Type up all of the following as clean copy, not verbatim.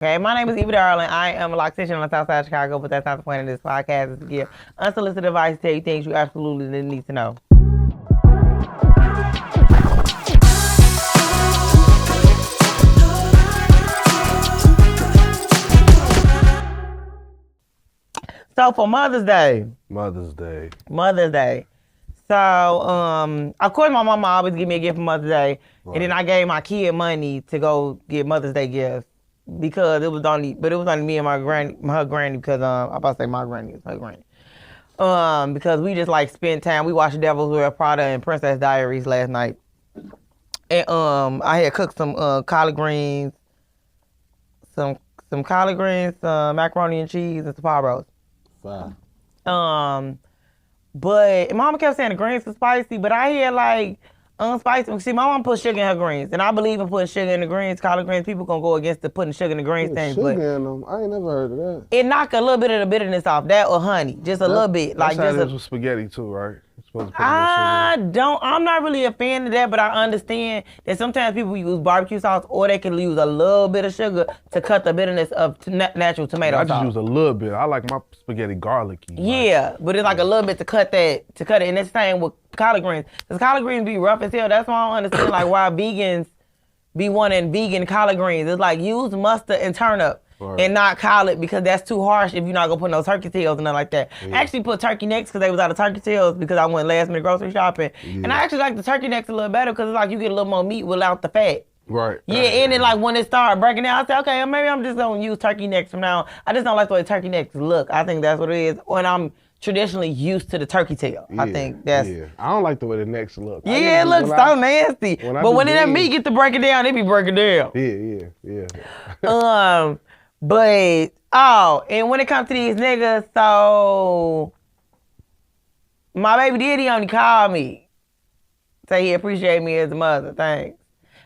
Okay, my name is Eva Darling. I am a loctician on the south side of Chicago, but that's not the point of this podcast. Is to give unsolicited advice, tell you things you absolutely didn't need to know. So for Mother's Day. So, of course, my mama always give me a gift for Mother's Day, right. And then I gave my kid money to go get Mother's Day gifts because it was only me and her granny, because I'm about to say my granny is her granny. Because we just like spent time. We watched Devil's Wear Prada and Princess Diaries last night, and I had cooked some collard greens, some macaroni and cheese, and some pot roast. Fine. But Mama kept saying the greens were spicy, but I had like unspicy. See, my mom put sugar in her greens, and I believe in putting sugar in the greens, collard greens. People gonna go against the putting sugar in the greens thing, but sugar in them, I ain't never heard of that. It knock a little bit of the bitterness off, that or honey, just a little bit. Like just with spaghetti too, right? I'm not really a fan of that, but I understand that sometimes people use barbecue sauce, or they can use a little bit of sugar to cut the bitterness of natural tomato sauce. I just use a little bit. I like my spaghetti garlicky. Yeah, but it's like a little bit to cut it. And it's the same with collard greens. Because collard greens be rough as hell. That's why I don't understand like why vegans be wanting vegan collard greens. It's like use mustard and turnip. Right. And not collard, because that's too harsh if you're not gonna put no turkey tails and nothing like that. Yeah. I actually put turkey necks because they was out of turkey tails because I went last minute grocery shopping. Yeah. And I actually like the turkey necks a little better because it's like you get a little more meat without the fat. Right. Yeah, and then like when it started breaking down, I said, okay, maybe I'm just gonna use turkey necks from now on. I just don't like the way turkey necks look. I think that's what it is. When I'm traditionally used to the turkey tail. Yeah, I think that's... Yeah, I don't like the way the necks look. Yeah, it looks so nasty. But when that meat get to break it down, it be breaking down. Yeah. But, and when it comes to these niggas, so my baby daddy only called me. Say he appreciate me as a mother, thanks.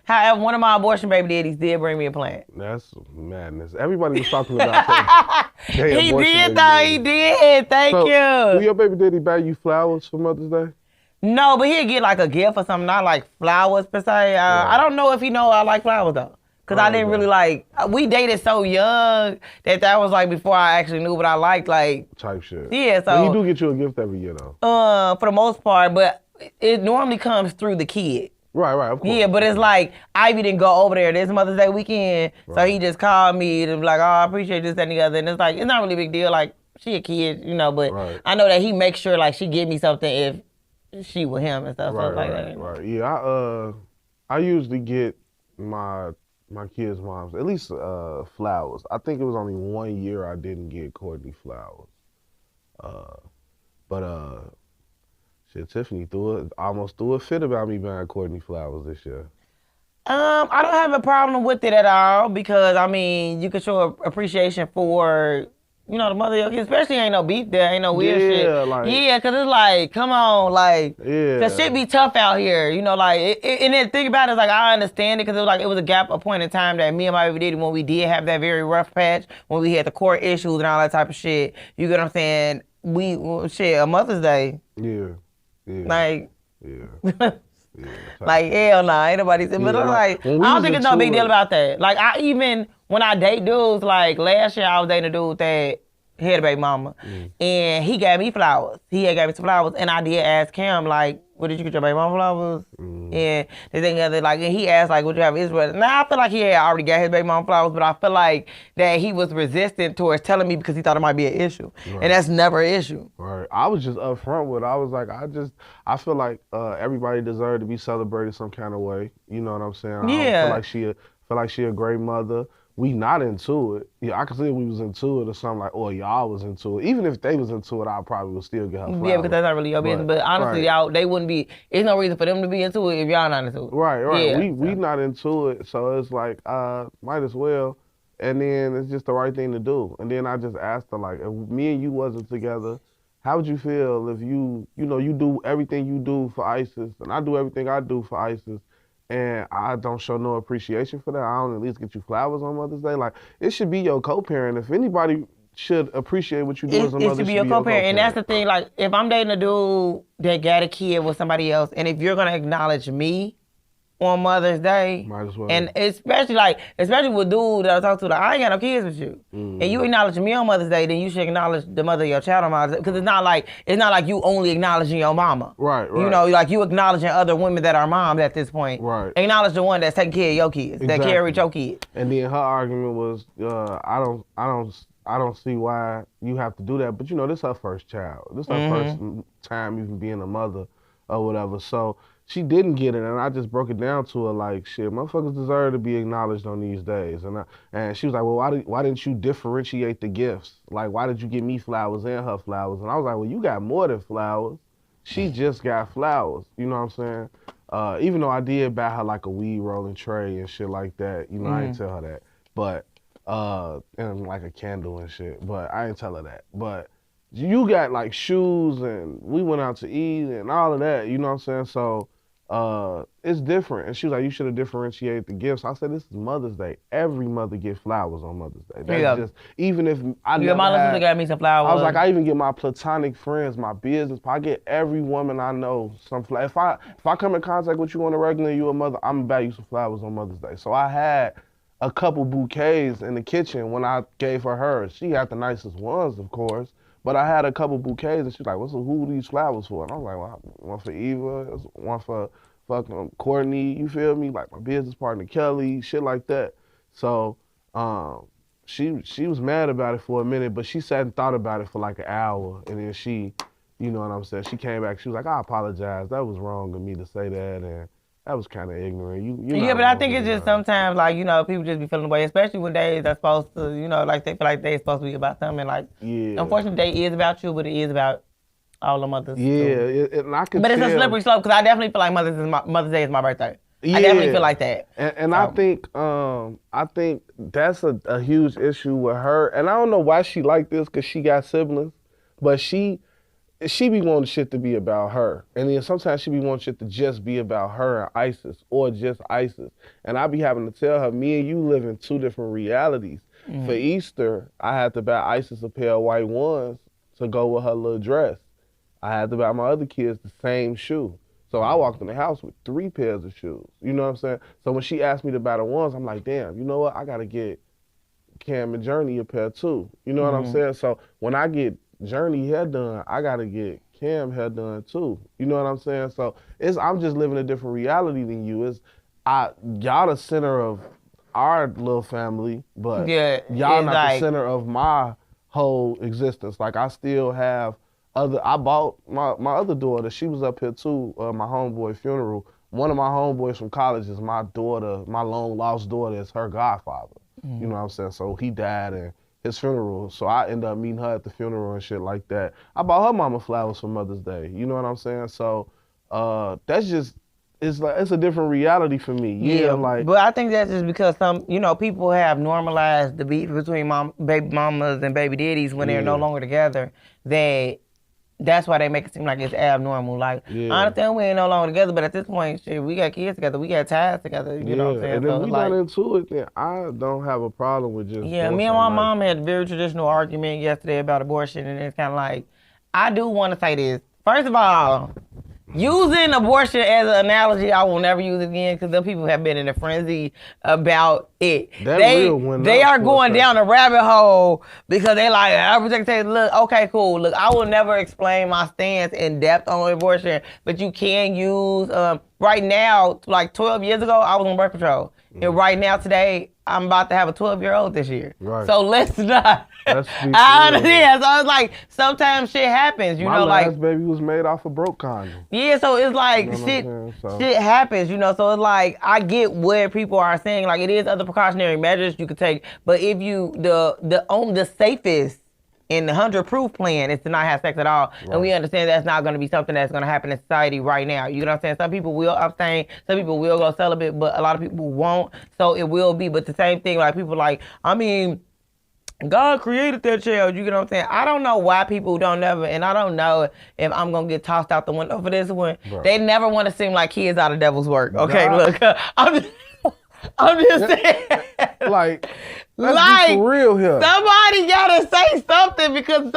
However, one of my abortion baby daddies did bring me a plant. That's madness. Everybody was talking about that. He did though, he did. Thank you. Will your baby daddy buy you flowers for Mother's Day? No, but he'll get like a gift or something, not like flowers per se. I don't know if he know I like flowers though. Because I didn't really like, we dated so young that was like before I actually knew what I liked, like. Type shit. Yeah, so. But he do get you a gift every year though. For the most part, but it normally comes through the kid. Right, of course. Yeah, but it's like, Ivy didn't go over there this Mother's Day weekend, so he just called me and be like, oh, I appreciate this, that, and the other. And it's like, it's not really a big deal, like, she a kid, but I know that he makes sure, like, she give me something if she with him and stuff. Right. Yeah, I usually get my kids' moms at least flowers. I think it was only 1 year I didn't get Courtney flowers. But shit, Tiffany almost threw a fit about me buying Courtney flowers this year. I don't have a problem with it at all because, I mean, you can show appreciation for, the mother of your kids, especially ain't no beef there, ain't no weird shit. Yeah, because it's like, come on, like, because shit be tough out here, and then think about it, it's like, I understand it because it was a point in time that me and my baby daddy, when we did have that very rough patch, when we had the court issues and all that type of shit, you get what I'm saying? A Mother's Day. Yeah. Like, like, hell nah, ain't nobody said, but I'm like, I don't think it's no big deal about that. Like, when I date dudes, like, last year I was dating a dude that had a baby mama, and he gave me flowers. He had gave me some flowers, and I did ask him, like, what did you get your baby mama flowers? And the thing is, like, and he asked, like, would you have Israel? Now, I feel like he had already got his baby mama flowers, but I feel like that he was resistant towards telling me because he thought it might be an issue. Right. And that's never an issue. Right. I was just upfront with it. I was like, I feel like everybody deserves to be celebrated some kind of way. You know what I'm saying? Yeah. I feel like she a great mother. We not into it. Yeah, I could say we was into it or something like, oh, y'all was into it. Even if they was into it, I probably would still get her flowers. Yeah, because that's not really your business. But honestly, y'all, they wouldn't be, there's no reason for them to be into it if y'all not into it. Right. Yeah, we not into it, so it's like, might as well. And then it's just the right thing to do. And then I just asked her, like, if me and you wasn't together, how would you feel if you do everything you do for ISIS, and I do everything I do for ISIS, and I don't show no appreciation for that? I don't at least get you flowers on Mother's Day. Like, it should be your co-parent. If anybody should appreciate what you do as a mother, it should be your co-parent. And that's the thing, like, if I'm dating a dude that got a kid with somebody else, and if you're gonna acknowledge me on Mother's Day. Might as well. And especially with dudes that I talk to, like, I ain't got no kids with you. And you acknowledge me on Mother's Day, then you should acknowledge the mother of your child on Mother's Day. Because it's not like you only acknowledging your mama. Right. You know, like you acknowledging other women that are moms at this point. Right. Acknowledge the one that's taking care of your kids, that carries your kids. And then her argument was, I don't see why you have to do that. But you know, this is her first child. This is her first time even being a mother or whatever. So she didn't get it, and I just broke it down to her like, shit, motherfuckers deserve to be acknowledged on these days. And she was like, well, why didn't you differentiate the gifts? Like, why did you give me flowers and her flowers? And I was like, well, you got more than flowers. She just got flowers. You know what I'm saying? Even though I did buy her like a weed rolling tray and shit like that, you know, I didn't tell her that. But and like a candle and shit. But I didn't tell her that. But you got like shoes, and we went out to eat and all of that. You know what I'm saying? So it's different. And she was like, you should have differentiated the gifts. I said, this is Mother's Day. Every mother get flowers on Mother's Day. That's just, even if I never my sister got me some flowers. I was like, I even get my platonic friends, my business. I get every woman I know some flowers. If I come in contact with you on a regular, you a mother, I'm gonna buy you some flowers on Mother's Day. So I had a couple bouquets in the kitchen when I gave her hers. She got the nicest ones, of course. But I had a couple bouquets, and she's like, who are these flowers for? And I was like, well, one for Eva, one for fucking Courtney, you feel me? Like my business partner, Kelly, shit like that. So she was mad about it for a minute, but she sat and thought about it for like an hour. And then she, you know what I'm saying, she came back, she was like, I apologize. That was wrong of me to say that. And that was kind of ignorant. Yeah, but I think it's just sometimes, like, you know, people just be feeling the way, especially when days are supposed to, you know, like they feel like they're supposed to be about something. Like, unfortunately, day is about you, but it is about all the mothers. Yeah, and I can But tell. it's a slippery slope, because I definitely feel like Mother's Day is my birthday. Yeah. I definitely feel like that. And so. I think that's a huge issue with her. And I don't know why she like this, because she got siblings, but she be wanting shit to be about her. And then sometimes she be wanting shit to just be about her and Isis, or just Isis. And I be having to tell her, me and you live in two different realities. For Easter, I had to buy Isis a pair of white ones to go with her little dress. I had to buy my other kids the same shoe. So I walked in the house with 3 pairs of shoes. You know what I'm saying? So when she asked me to buy the ones, I'm like, damn, you know what? I got to get Cam and Journey a pair too. You know what I'm saying? So when I get Journey hair done, I gotta get Cam hair done too. You know what I'm saying? So I'm just living a different reality than you. Y'all the center of our little family, but y'all not like the center of my whole existence. Like I still have I bought my other daughter, she was up here too, my homeboy funeral. One of my homeboys from college is my daughter, my long lost daughter is her godfather. You know what I'm saying? So he died and his funeral, so I ended up meeting her at the funeral and shit like that. I bought her mama flowers for Mother's Day. You know what I'm saying? So that's just, it's a different reality for me. But I think that's just because some, you know, people have normalized the beef between baby mamas and baby daddies when they're no longer together. That's why they make it seem like it's abnormal. Like, I understand we ain't no longer together, but at this point, shit, we got kids together, we got ties together, you know what I'm saying? And if we not into it, then I don't have a problem with just me and my mom had a very traditional argument yesterday about abortion, and it's kind of like, I do want to say this. First of all, using abortion as an analogy, I will never use it again, because them people have been in a frenzy about it. They are going down a rabbit hole because they like, look, okay, cool. Look, I will never explain my stance in depth on abortion, but you can use, right now, like 12 years ago, I was on birth control. And right now, today, I'm about to have a 12-year-old this year. Right. So let's not. I understand. So it's like, sometimes shit happens, you know, like. My last baby was made off a broke condom. Yeah, so it's like, shit happens, you know, so it's like, I get what people are saying, like, it is other precautionary measures you could take, but if you, the safest and the 100-proof plan is to not have sex at all. Right. And we understand that's not going to be something that's going to happen in society right now. You know what I'm saying? Some people will abstain, some people will go celibate, but a lot of people won't. So it will be, but the same thing, like people like, I mean, God created that child, you get what I'm saying? I don't know why people don't never, and I don't know if I'm going to get tossed out the window for this one. Right. They never want to seem like kids out of devil's work. Okay, look, I'm just saying. Like, Let's like, be for real here. Somebody gotta say something because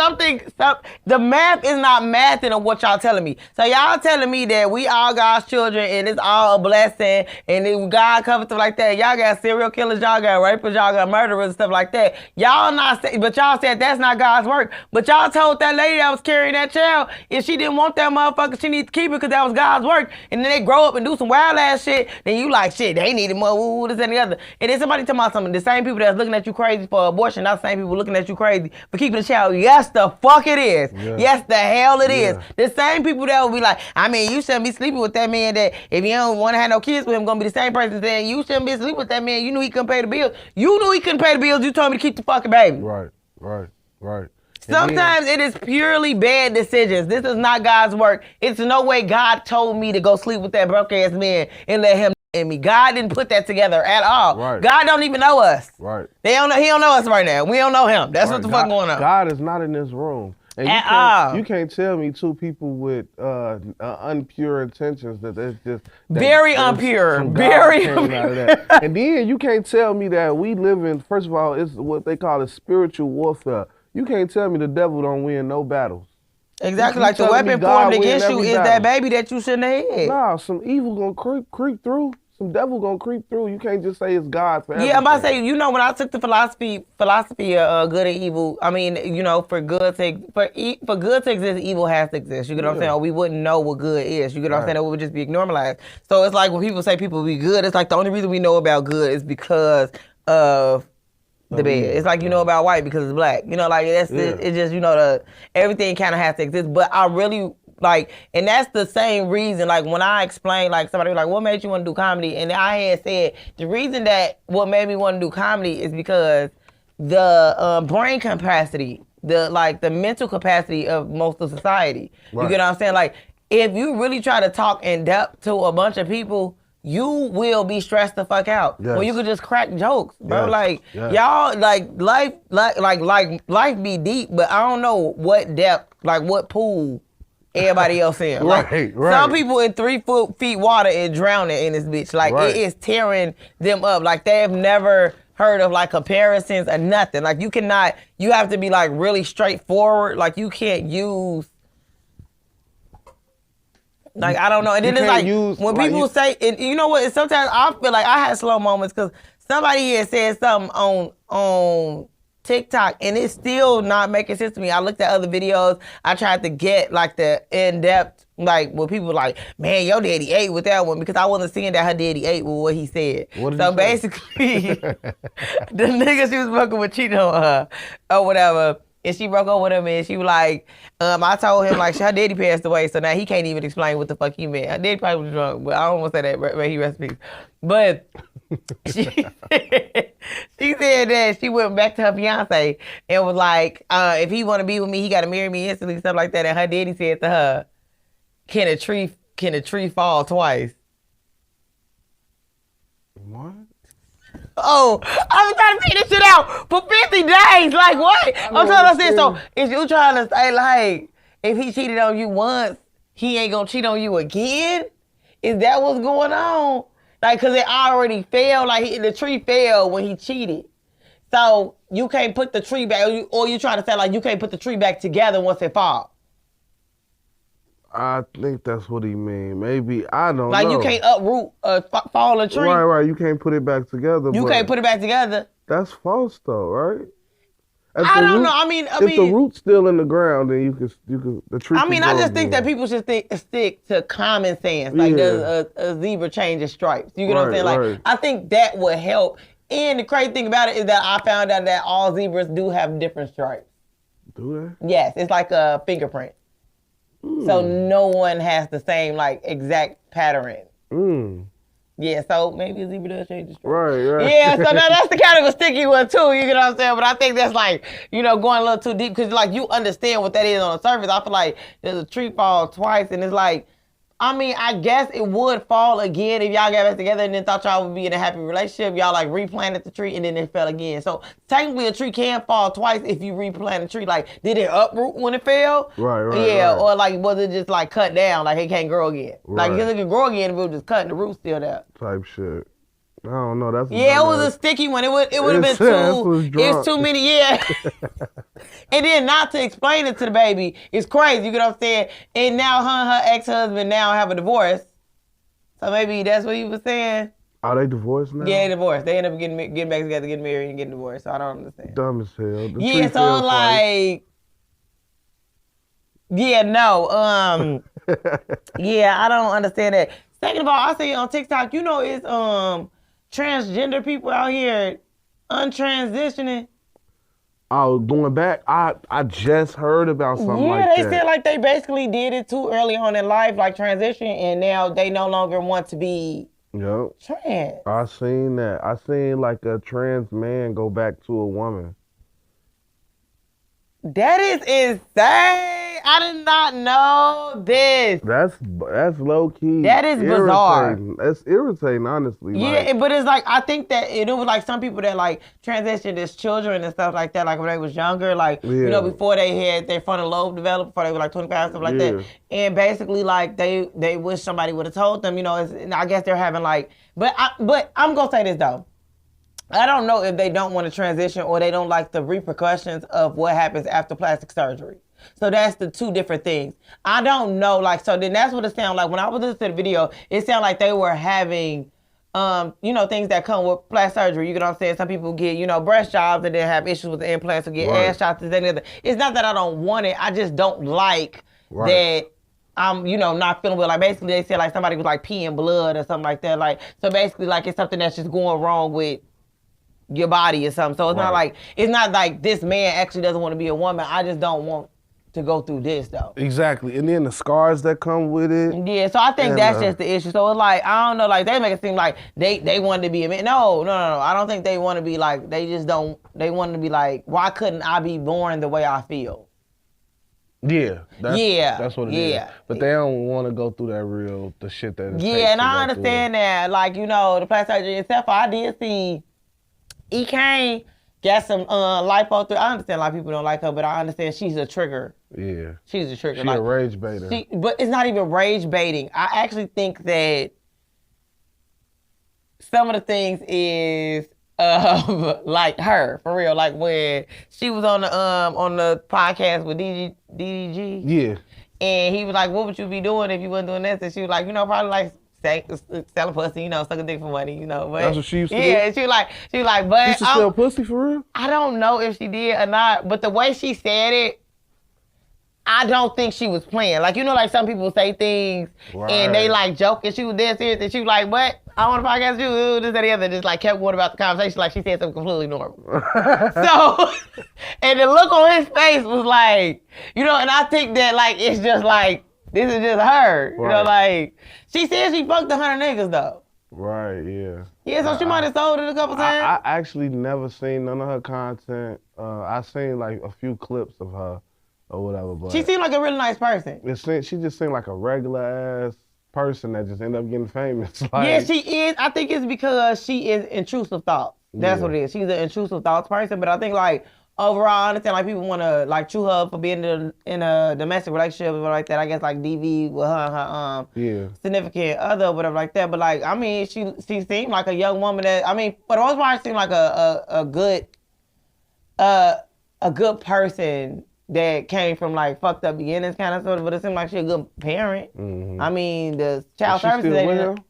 the math is not mathing of what y'all telling me. So y'all telling me that we all God's children and it's all a blessing and if God covers stuff like that. Y'all got serial killers, y'all got rapists, y'all got murderers and stuff like that. Y'all not say, but y'all said that's not God's work. But y'all told that lady that was carrying that child if she didn't want that motherfucker, she needs to keep it because that was God's work. And then they grow up and do some wild ass shit. Then you like shit, they needed more, this and the other. And then somebody tell me something. The same people that's looking at you crazy for abortion, not the same people looking at you crazy for keeping the child. Yes, the fuck it is. Yeah. Yes, the hell it is. The same people that will be like, I mean, you shouldn't be sleeping with that man that if you don't want to have no kids with him, gonna be the same person saying you shouldn't be sleeping with that man. You knew he couldn't pay the bills. You knew he couldn't pay the bills. You told me to keep the fucking baby. Right. Sometimes it is purely bad decisions. This is not God's work. It's no way God told me to go sleep with that broke ass man and let him in me. God didn't put that together at all. Right. God don't even know us. Right. He don't know us right now. We don't know him. That's what the fuck going on. God is not in this room. And you can't tell me two people with unpure intentions that there's just very impure, very impure. And then you can't tell me that we live in. First of all, it's what they call a spiritual warfare. You can't tell me the devil don't win no battles. Exactly, like the weapon formed against you is that baby that you shouldn't have had. Nah, some evil gonna creep through. Some devil gonna creep through. You can't just say it's God for everything. Yeah, I'm about to say, you know, when I took the philosophy of good and evil, I mean, you know, for good to exist, evil has to exist. You get what I'm saying? Or we wouldn't know what good is. You get what I'm saying? It would just be normalized. So it's like when people say people be good, it's like the only reason we know about good is because of the bed. It's like you know about white because it's black. You know, like it's just, you know, everything kind of has to exist. But I really like, and that's the same reason, like when I explained, like somebody was like, what made you want to do comedy? And I had said, the reason that what made me want to do comedy is because the brain capacity, the mental capacity of most of society. Right. You get what I'm saying? Like, if you really try to talk in depth to a bunch of people, you will be stressed the fuck out. Yes. Well, you could just crack jokes, bro. Yes. Like, y'all, like, life be deep, but I don't know what depth, like what pool everybody else in. Like, right. Some people in 3 feet water is drowning in this bitch. Like, it is tearing them up. Like, they've never heard of, like, comparisons or nothing. Like, you have to be, like, really straightforward. Like, you can't use... Like, I don't know. And then it's like, when people say, and you know what, sometimes I feel like I had slow moments because somebody had said something on TikTok and it's still not making sense to me. I looked at other videos. I tried to get like the in-depth, like when people were like, man, your daddy ate with that one because I wasn't seeing that her daddy ate with what he said. So basically, the nigga she was fucking with cheating on her or whatever. And she broke up with him and she was like, I told him like her daddy passed away, so now he can't even explain what the fuck he meant. Her daddy probably was drunk, but I don't want to say that, but he rest in peace. But she said that she went back to her fiance and was like, if he want to be with me, he got to marry me instantly, stuff like that. And her daddy said to her, can a tree fall twice? What? Oh, I was trying to figure this shit out for 50 days. Like, what? I'm trying to say, so is you trying to say, like, if he cheated on you once, he ain't gonna cheat on you again? Is that what's going on? Like, because it already failed. Like, the tree failed when he cheated. So you can't put the tree back, or you trying to say, like, you can't put the tree back together once it falls. I think that's what he mean. Maybe, I don't know. Like, you can't uproot a fallen tree. Right. You can't put it back together. You can't put it back together. That's false, though, right? I don't know. I mean, if the root's still in the ground, then you can the tree. I mean, I just think that people should stick to common sense. Like, does a zebra change its stripes? You get what I'm saying? Like, I think that would help. And the crazy thing about it is that I found out that all zebras do have different stripes. Do they? Yes, it's like a fingerprint. So no one has the same, like, exact pattern. Yeah, so maybe a zebra does change the stripes. Right. Yeah, so now that's the kind of a sticky one, too. You get what I'm saying? But I think that's, like, you know, going a little too deep. Because, like, you understand what that is on the surface. I feel like there's a tree fall twice, and it's like, I mean, I guess it would fall again if y'all got back together and then thought y'all would be in a happy relationship. Y'all, like, replanted the tree, and then it fell again. So, technically, a tree can fall twice if you replant a tree. Like, did it uproot when it fell? Right. Yeah, or, like, was it just, like, cut down? Like, it can't grow again. Right. Like, because it can grow again if it was just cut and the root's still there. Type shit. I don't know. That's it was a sticky one. It would have been too. It's too many. Yeah. And then not to explain it to the baby, it's crazy. You get what I'm saying? And now her and her ex-husband now have a divorce. So maybe that's what he was saying. Are they divorced now? Yeah, they divorced. They end up getting back together, getting married, and getting divorced. So I don't understand. Dumb as hell. Yeah, so like, yeah, no, yeah, I don't understand that. Second of all, I see on TikTok, you know, it's transgender people out here untransitioning. Oh, going back, I just heard about something like that. Yeah, they said like they basically did it too early on in life, like transition, and now they no longer want to be trans. I seen that. I seen like a trans man go back to a woman. That is insane. I did not know this. That's low key. That is bizarre. That's irritating, honestly. Yeah, like, but it's like I think that it was like some people that like transitioned as children and stuff like that, like when they was younger, like you know, before they had their frontal lobe developed, before they were like 25, stuff like that. And basically like they wish somebody would have told them, you know, I guess they're having like but I'm gonna say this though. I don't know if they don't want to transition or they don't like the repercussions of what happens after plastic surgery. So that's the two different things. I don't know, like, so then that's what it sounded like. When I was listening to the video, it sounded like they were having, you know, things that come with plastic surgery. You know what I'm saying? Some people get, you know, breast jobs and then have issues with the implants or get ass shots and anything. It's not that I don't want it. I just don't like that I'm, you know, not feeling well. Like, basically, they said, like, somebody was, like, peeing blood or something like that. Like, so basically, like, it's something that's just going wrong with your body or something. So it's not like this man actually doesn't want to be a woman. I just don't want to go through this though. Exactly. And then the scars that come with it. Yeah, so I think that's just the issue. So it's like, I don't know, like they make it seem like they wanted to be a man. No. I don't think they want to be like, they want to be like, why couldn't I be born the way I feel? Yeah. That's what it is. But they don't want to go through the shit that it takes and I understand that. Like, you know, the plastic surgery itself, I did see E-Kane got some lipo through. I understand a lot of people don't like her, but I understand she's a trigger. Yeah. She's a trigger. She's like, a rage baiter. But it's not even rage baiting. I actually think that some of the things is like her, for real. Like when she was on the podcast with DDG. Yeah. And he was like, what would you be doing if you wasn't doing this? And she was like, you know, probably like selling pussy, you know, sucking dick for money, you know. But, that's what she used to do? Yeah, she was like, but she used to sell pussy for real? I don't know if she did or not, but the way she said it, I don't think she was playing. Like, you know, like some people say things and they like joke and she was dead serious and she was like, what? I want to podcast you, this, that, the other. Just like kept going about the conversation like she said something completely normal. So, and the look on his face was like, you know, and I think that like, it's just like, this is just her. You know, like, she said she fucked 100 niggas though. Right, yeah. Yeah, so she might have sold it a couple times. I actually never seen none of her content. I seen like a few clips of her or whatever, but she seemed like a really nice person. She just seemed like a regular ass person that just ended up getting famous. Like, yeah, she is. I think it's because she is intrusive thoughts. That's what it is. She's an intrusive thoughts person, but I think like overall, I understand like people want to like chew her up for being in a domestic relationship or like that. I guess like DV with her significant other or whatever like that. But like, I mean, she seemed like a young woman that, I mean, for the most part, she seemed like a good person that came from like fucked up beginnings kind of sort of, but it seemed like she a good parent. Mm-hmm. I mean, the child services lady.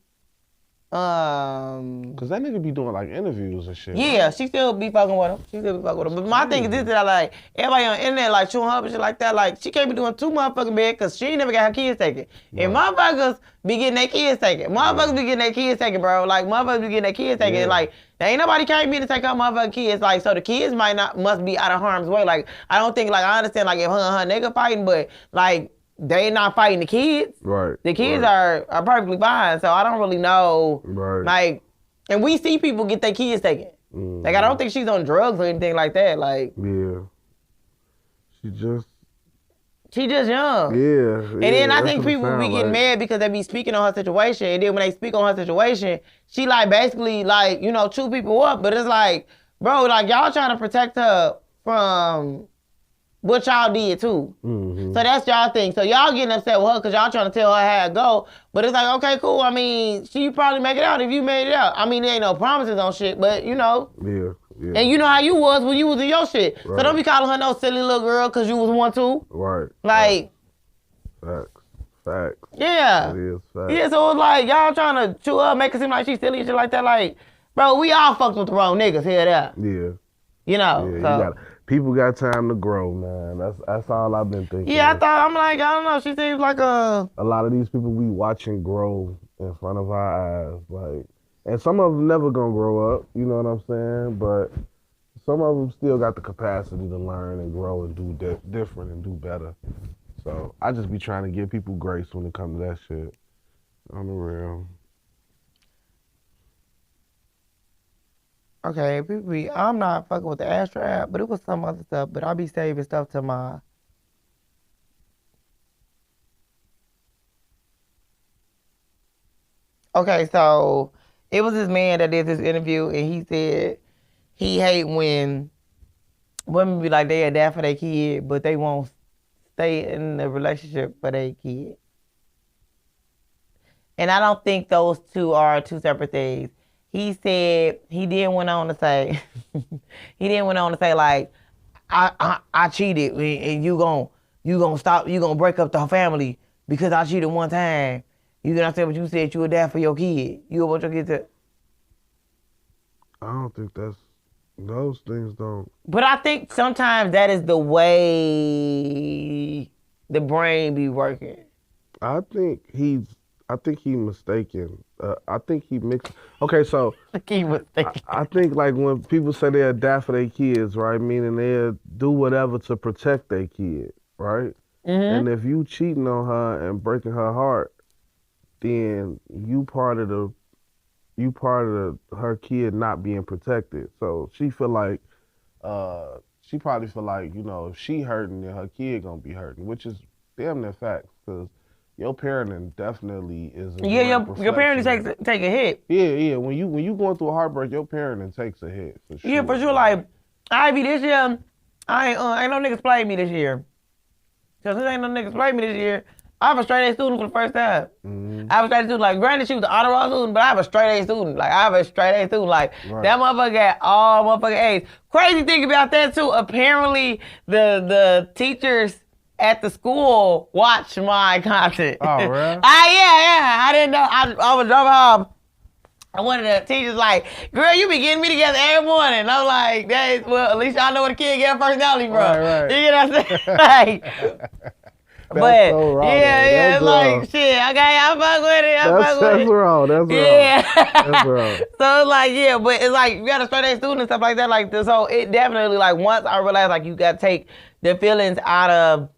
Cause that nigga be doing like interviews and shit. Yeah, right? She still be fucking with him. But my thing is this, that like everybody on the internet like chewing her up and shit like that. Like she can't be doing too motherfucking bad cause she ain't never got her kids taken. Right. And motherfuckers be getting their kids taken. Motherfuckers be getting their kids taken, bro. Like motherfuckers be getting their kids taken. Yeah. Like there ain't nobody can't be to take out motherfucking kids. Like so the kids must be out of harm's way. Like I don't think like I understand like if her and her nigga fighting, but like they not fighting the kids. Right. The kids are perfectly fine. So I don't really know. Right. Like, and we see people get their kids taken. Mm-hmm. Like I don't think she's on drugs or anything like that. Like. Yeah. She just young. Yeah. And then I think people be getting mad because they be speaking on her situation. And then when they speak on her situation, she like basically like, you know, chew people up. But it's like, bro, like y'all trying to protect her from what y'all did too. Mm-hmm. So that's y'all thing. So y'all getting upset with her because y'all trying to tell her how it go. But it's like, okay, cool. I mean, she probably make it out if you made it out. I mean, there ain't no promises on shit, but you know. Yeah. And you know how you was when you was in your shit. Right. So don't be calling her no silly little girl because you was one too. Right. Like. Facts. Yeah. It is facts. Yeah, so it's like, y'all trying to chew up, make it seem like she's silly and shit like that. Like, bro, we all fucked with the wrong niggas here there. Yeah. You know, yeah, people got time to grow, man. That's all I've been thinking. Yeah, I'm like, I don't know. She seems like a lot of these people we watching grow in front of our eyes, like, and some of them never gonna grow up. You know what I'm saying? But some of them still got the capacity to learn and grow and do different and do better. So I just be trying to give people grace when it comes to that shit. On the real. Okay, people, I'm not fucking with the Astro app, but it was some other stuff. But I be saving stuff to my. Okay, so it was this man that did this interview, and he said he hate when women be like they are there for their kid, but they won't stay in the relationship for their kid. And I don't think those two are two separate things. He said he then went on to say like I cheated and you gonna stop, you gonna break up the family because I cheated one time. You know what I'm saying? But you said you were there for your kid. You want your kid to. I don't think those things don't. But I think sometimes that is the way the brain be working. I think he mistaken. I think he mixed. Okay, so He mistaken. I think like when people say they'll die for their kids, right? Meaning they'll do whatever to protect their kid, right? Mm-hmm. And if you cheating on her and breaking her heart, then you part of her kid not being protected. So she feel like she probably feel like, you know, if she hurting, then her kid gonna be hurting, which is damn near facts, because your parenting definitely is a your parenting take a hit. Yeah. When you going through a heartbreak, your parenting takes a hit for sure. Yeah, for sure. Like Ivy this year, ain't no niggas play me this year. Cause there ain't no niggas play me this year. I have a straight A student for the first time. Mm-hmm. I have a straight A student. Like, granted, she was an honor roll student, but I have a straight A student. Like, I have a straight A student. Like, right. That motherfucker got all motherfucking A's. Crazy thing about that, too, apparently the teachers at the school watch my content. Oh, really? Yeah. I didn't know. I was driving home. And one of the teachers like, girl, you be getting me together every morning. And I'm like, well, at least y'all know what a kid get a personality from. Right. You know what I'm saying? Like, but so wrong, yeah, it's like wrong. shit. Okay, I fuck with it. That's wrong. That's wrong. So it's like, yeah, but it's like you got a straight A student and stuff like that. Like, so it definitely, like, once I realized, like, you got to take the feelings out of,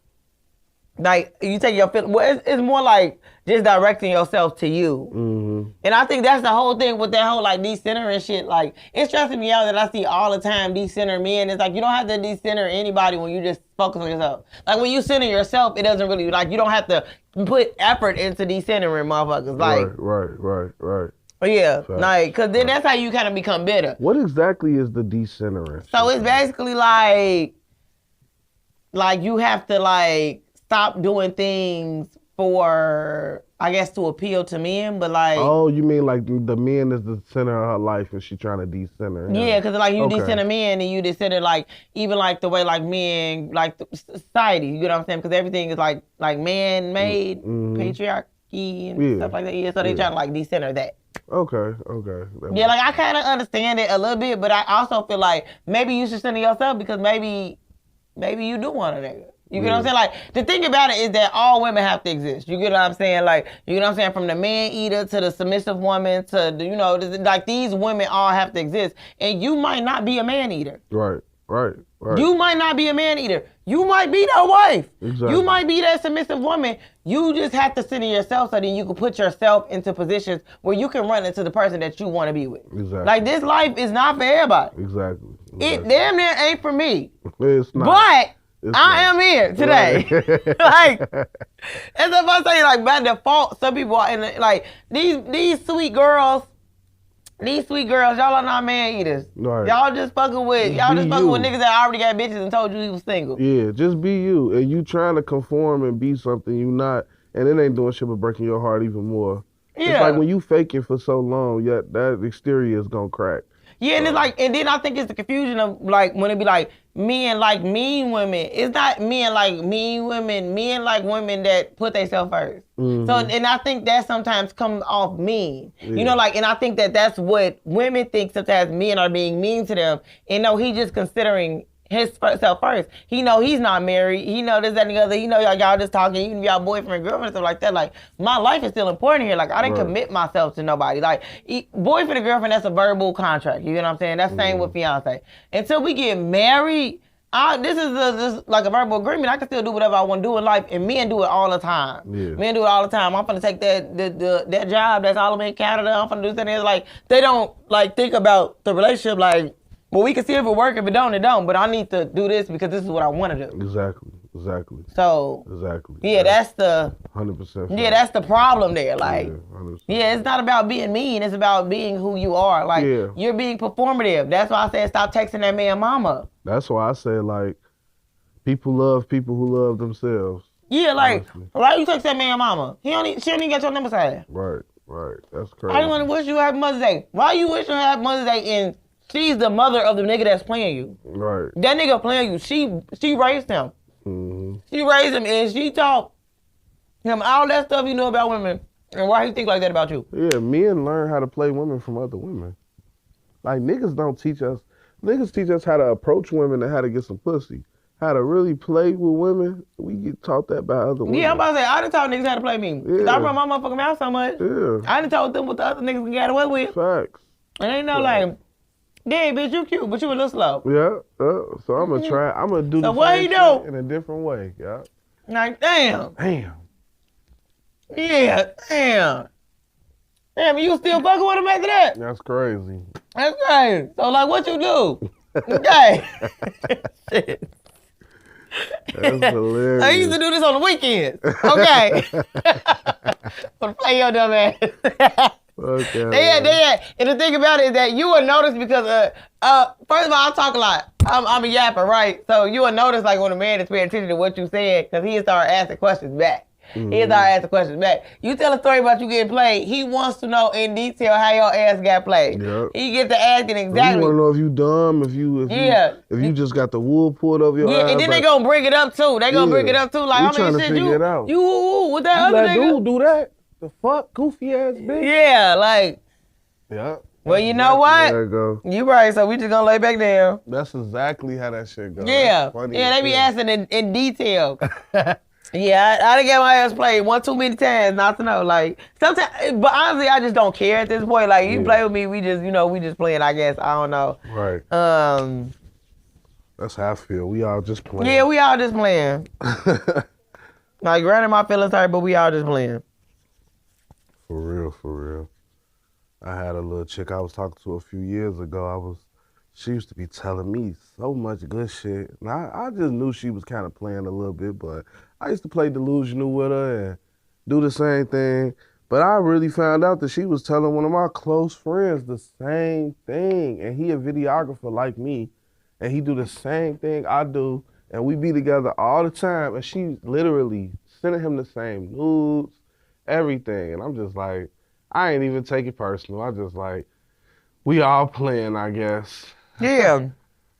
like, you take your feelings. Well, it's more like just directing yourself to you. Mm-hmm. And I think that's the whole thing with that whole, like, decentering shit. Like, it's stressing me out that I see all the time decenter men. It's like, you don't have to decenter anybody when you just focus on yourself. Like, when you center yourself, it doesn't really, like, you don't have to put effort into decentering motherfuckers. Like, Right. Yeah, like, because then that's how you kind of become bitter. What exactly is the decentering? So it's basically like you have to, like, stop doing things for, I guess, to appeal to men, but like. Oh, you mean like the men is the center of her life and she trying to decenter? Yeah, because like you decenter men and you decenter, like, even like the way, like, men, like the society, you get what I'm saying? Because everything is like man-made, patriarchy and stuff like that. Yeah, so they trying to, like, decenter that. Okay. Yeah, like, I kind of understand it a little bit, but I also feel like maybe you should center yourself because maybe you do want a nigga. You get what I'm saying? Like, the thing about it is that all women have to exist. You get what I'm saying? Like, you get what I'm saying? From the man eater to the submissive woman to, the, you know, like, these women all have to exist. And you might not be a man eater. Right. You might not be a man eater. You might be that wife. Exactly. You might be that submissive woman. You just have to center yourself so then you can put yourself into positions where you can run into the person that you want to be with. Exactly. Like, this life is not for everybody. Exactly. It damn near ain't for me. It's not. But It's I am here today. Right. Like, as if I say, like, by default, some people are in the, like, these sweet girls These sweet girls, y'all are not man eaters. Right. Y'all just fucking with niggas that already got bitches and told you he was single. Yeah, just be you. And you trying to conform and be something you not, and it ain't doing shit but breaking your heart even more. Yeah. It's like when you faking for so long, yet that exterior is gonna crack. Yeah, and it's like, and then I think it's the confusion of like when it be like men like mean women. It's not men like mean women. Men like women that put themselves first. Mm-hmm. So, and I think that sometimes comes off mean. Yeah. You know, like, and I think that that's what women think sometimes men are being mean to them. And no, he just considering himself first. He know he's not married. He know this, that, and the other. He know y'all just talking, even y'all boyfriend, girlfriend, and stuff like that. Like, my life is still important here. Like, I didn't commit myself to nobody. Like, boyfriend and girlfriend, that's a verbal contract. You know what I'm saying? That's the same with fiance. Until we get married, this is just like a verbal agreement. I can still do whatever I want to do in life, and men do it all the time. Yeah. Men do it all the time. I'm finna take that job that's all in Canada. I'm finna do something. Like, they don't like think about the relationship like, well, we can see if it works. If it don't, it don't. But I need to do this because this is what I want to do. Exactly. So. Exactly. Yeah, that's the. 100%. Yeah, that's the problem there. Like, yeah, it's not about being mean. It's about being who you are. Like, you're being performative. That's why I said stop texting that man mama. That's why I say, like, people love people who love themselves. Yeah, like, why you text that man mama? She don't even get your number saved. Right. That's crazy. I just want to wish you happy Mother's Day. Why you wish you happy Mother's Day and she's the mother of the nigga that's playing you. Right. That nigga playing you. She raised him. Mm-hmm. She raised him and she taught him all that stuff you know about women and why he think like that about you. Yeah, men learn how to play women from other women. Like, niggas don't teach us. Niggas teach us how to approach women and how to get some pussy. How to really play with women, we get taught that by other women. Yeah, I'm about to say, I done taught niggas how to play me. Yeah. I run my motherfucking mouth so much. Yeah. I done told them what the other niggas can get away with. Facts. And ain't no like, damn, bitch, you cute, but you a little slow. Yeah, so I'm gonna try. I'm gonna do the same shit in a different way. Yeah. Like, damn. Damn. Yeah, damn. Damn, you still fucking with him after that? That's crazy. That's crazy. So, like, what you do? Okay. Shit. That's hilarious. I used to do this on the weekends. Okay. Wanna play your dumb ass. Okay. They had, and the thing about it is that you will notice because, first of all, I talk a lot. I'm a yapper, right? So you will notice, like, when a man is paying attention to what you said, because he'll start asking questions back. Mm-hmm. He'll start asking questions back. You tell a story about you getting played, he wants to know in detail how your ass got played. Yep. He gets to asking exactly. You want to know if you dumb, if you just got the wool pulled over your ass. And then they gonna bring it up too. They gonna bring it up too. Like, I mean, shit, you with that other nigga? Do that. The fuck, goofy ass bitch. Yeah, like. Yeah. Well, you know what? There you go. You right. So we just gonna lay back down. That's exactly how that shit goes. Yeah. Yeah, they be asking in detail. Yeah, I done get my ass played one too many times not to know. Like, sometimes, but honestly, I just don't care at this point. Like, you play with me, we just playing, I guess. I don't know. Right. That's how I feel. We all just playing. Yeah, we all just playing. Like, granted, my feelings hurt, but we all just playing. For real. I had a little chick I was talking to a few years ago. She used to be telling me so much good shit. And I just knew she was kind of playing a little bit, but I used to play delusional with her and do the same thing. But I really found out that she was telling one of my close friends the same thing. And he a videographer like me. And he do the same thing I do. And we be together all the time. And she literally sending him the same nudes, everything. And I'm just like, I ain't even take it personal. I just like, we all playing, I guess. Yeah.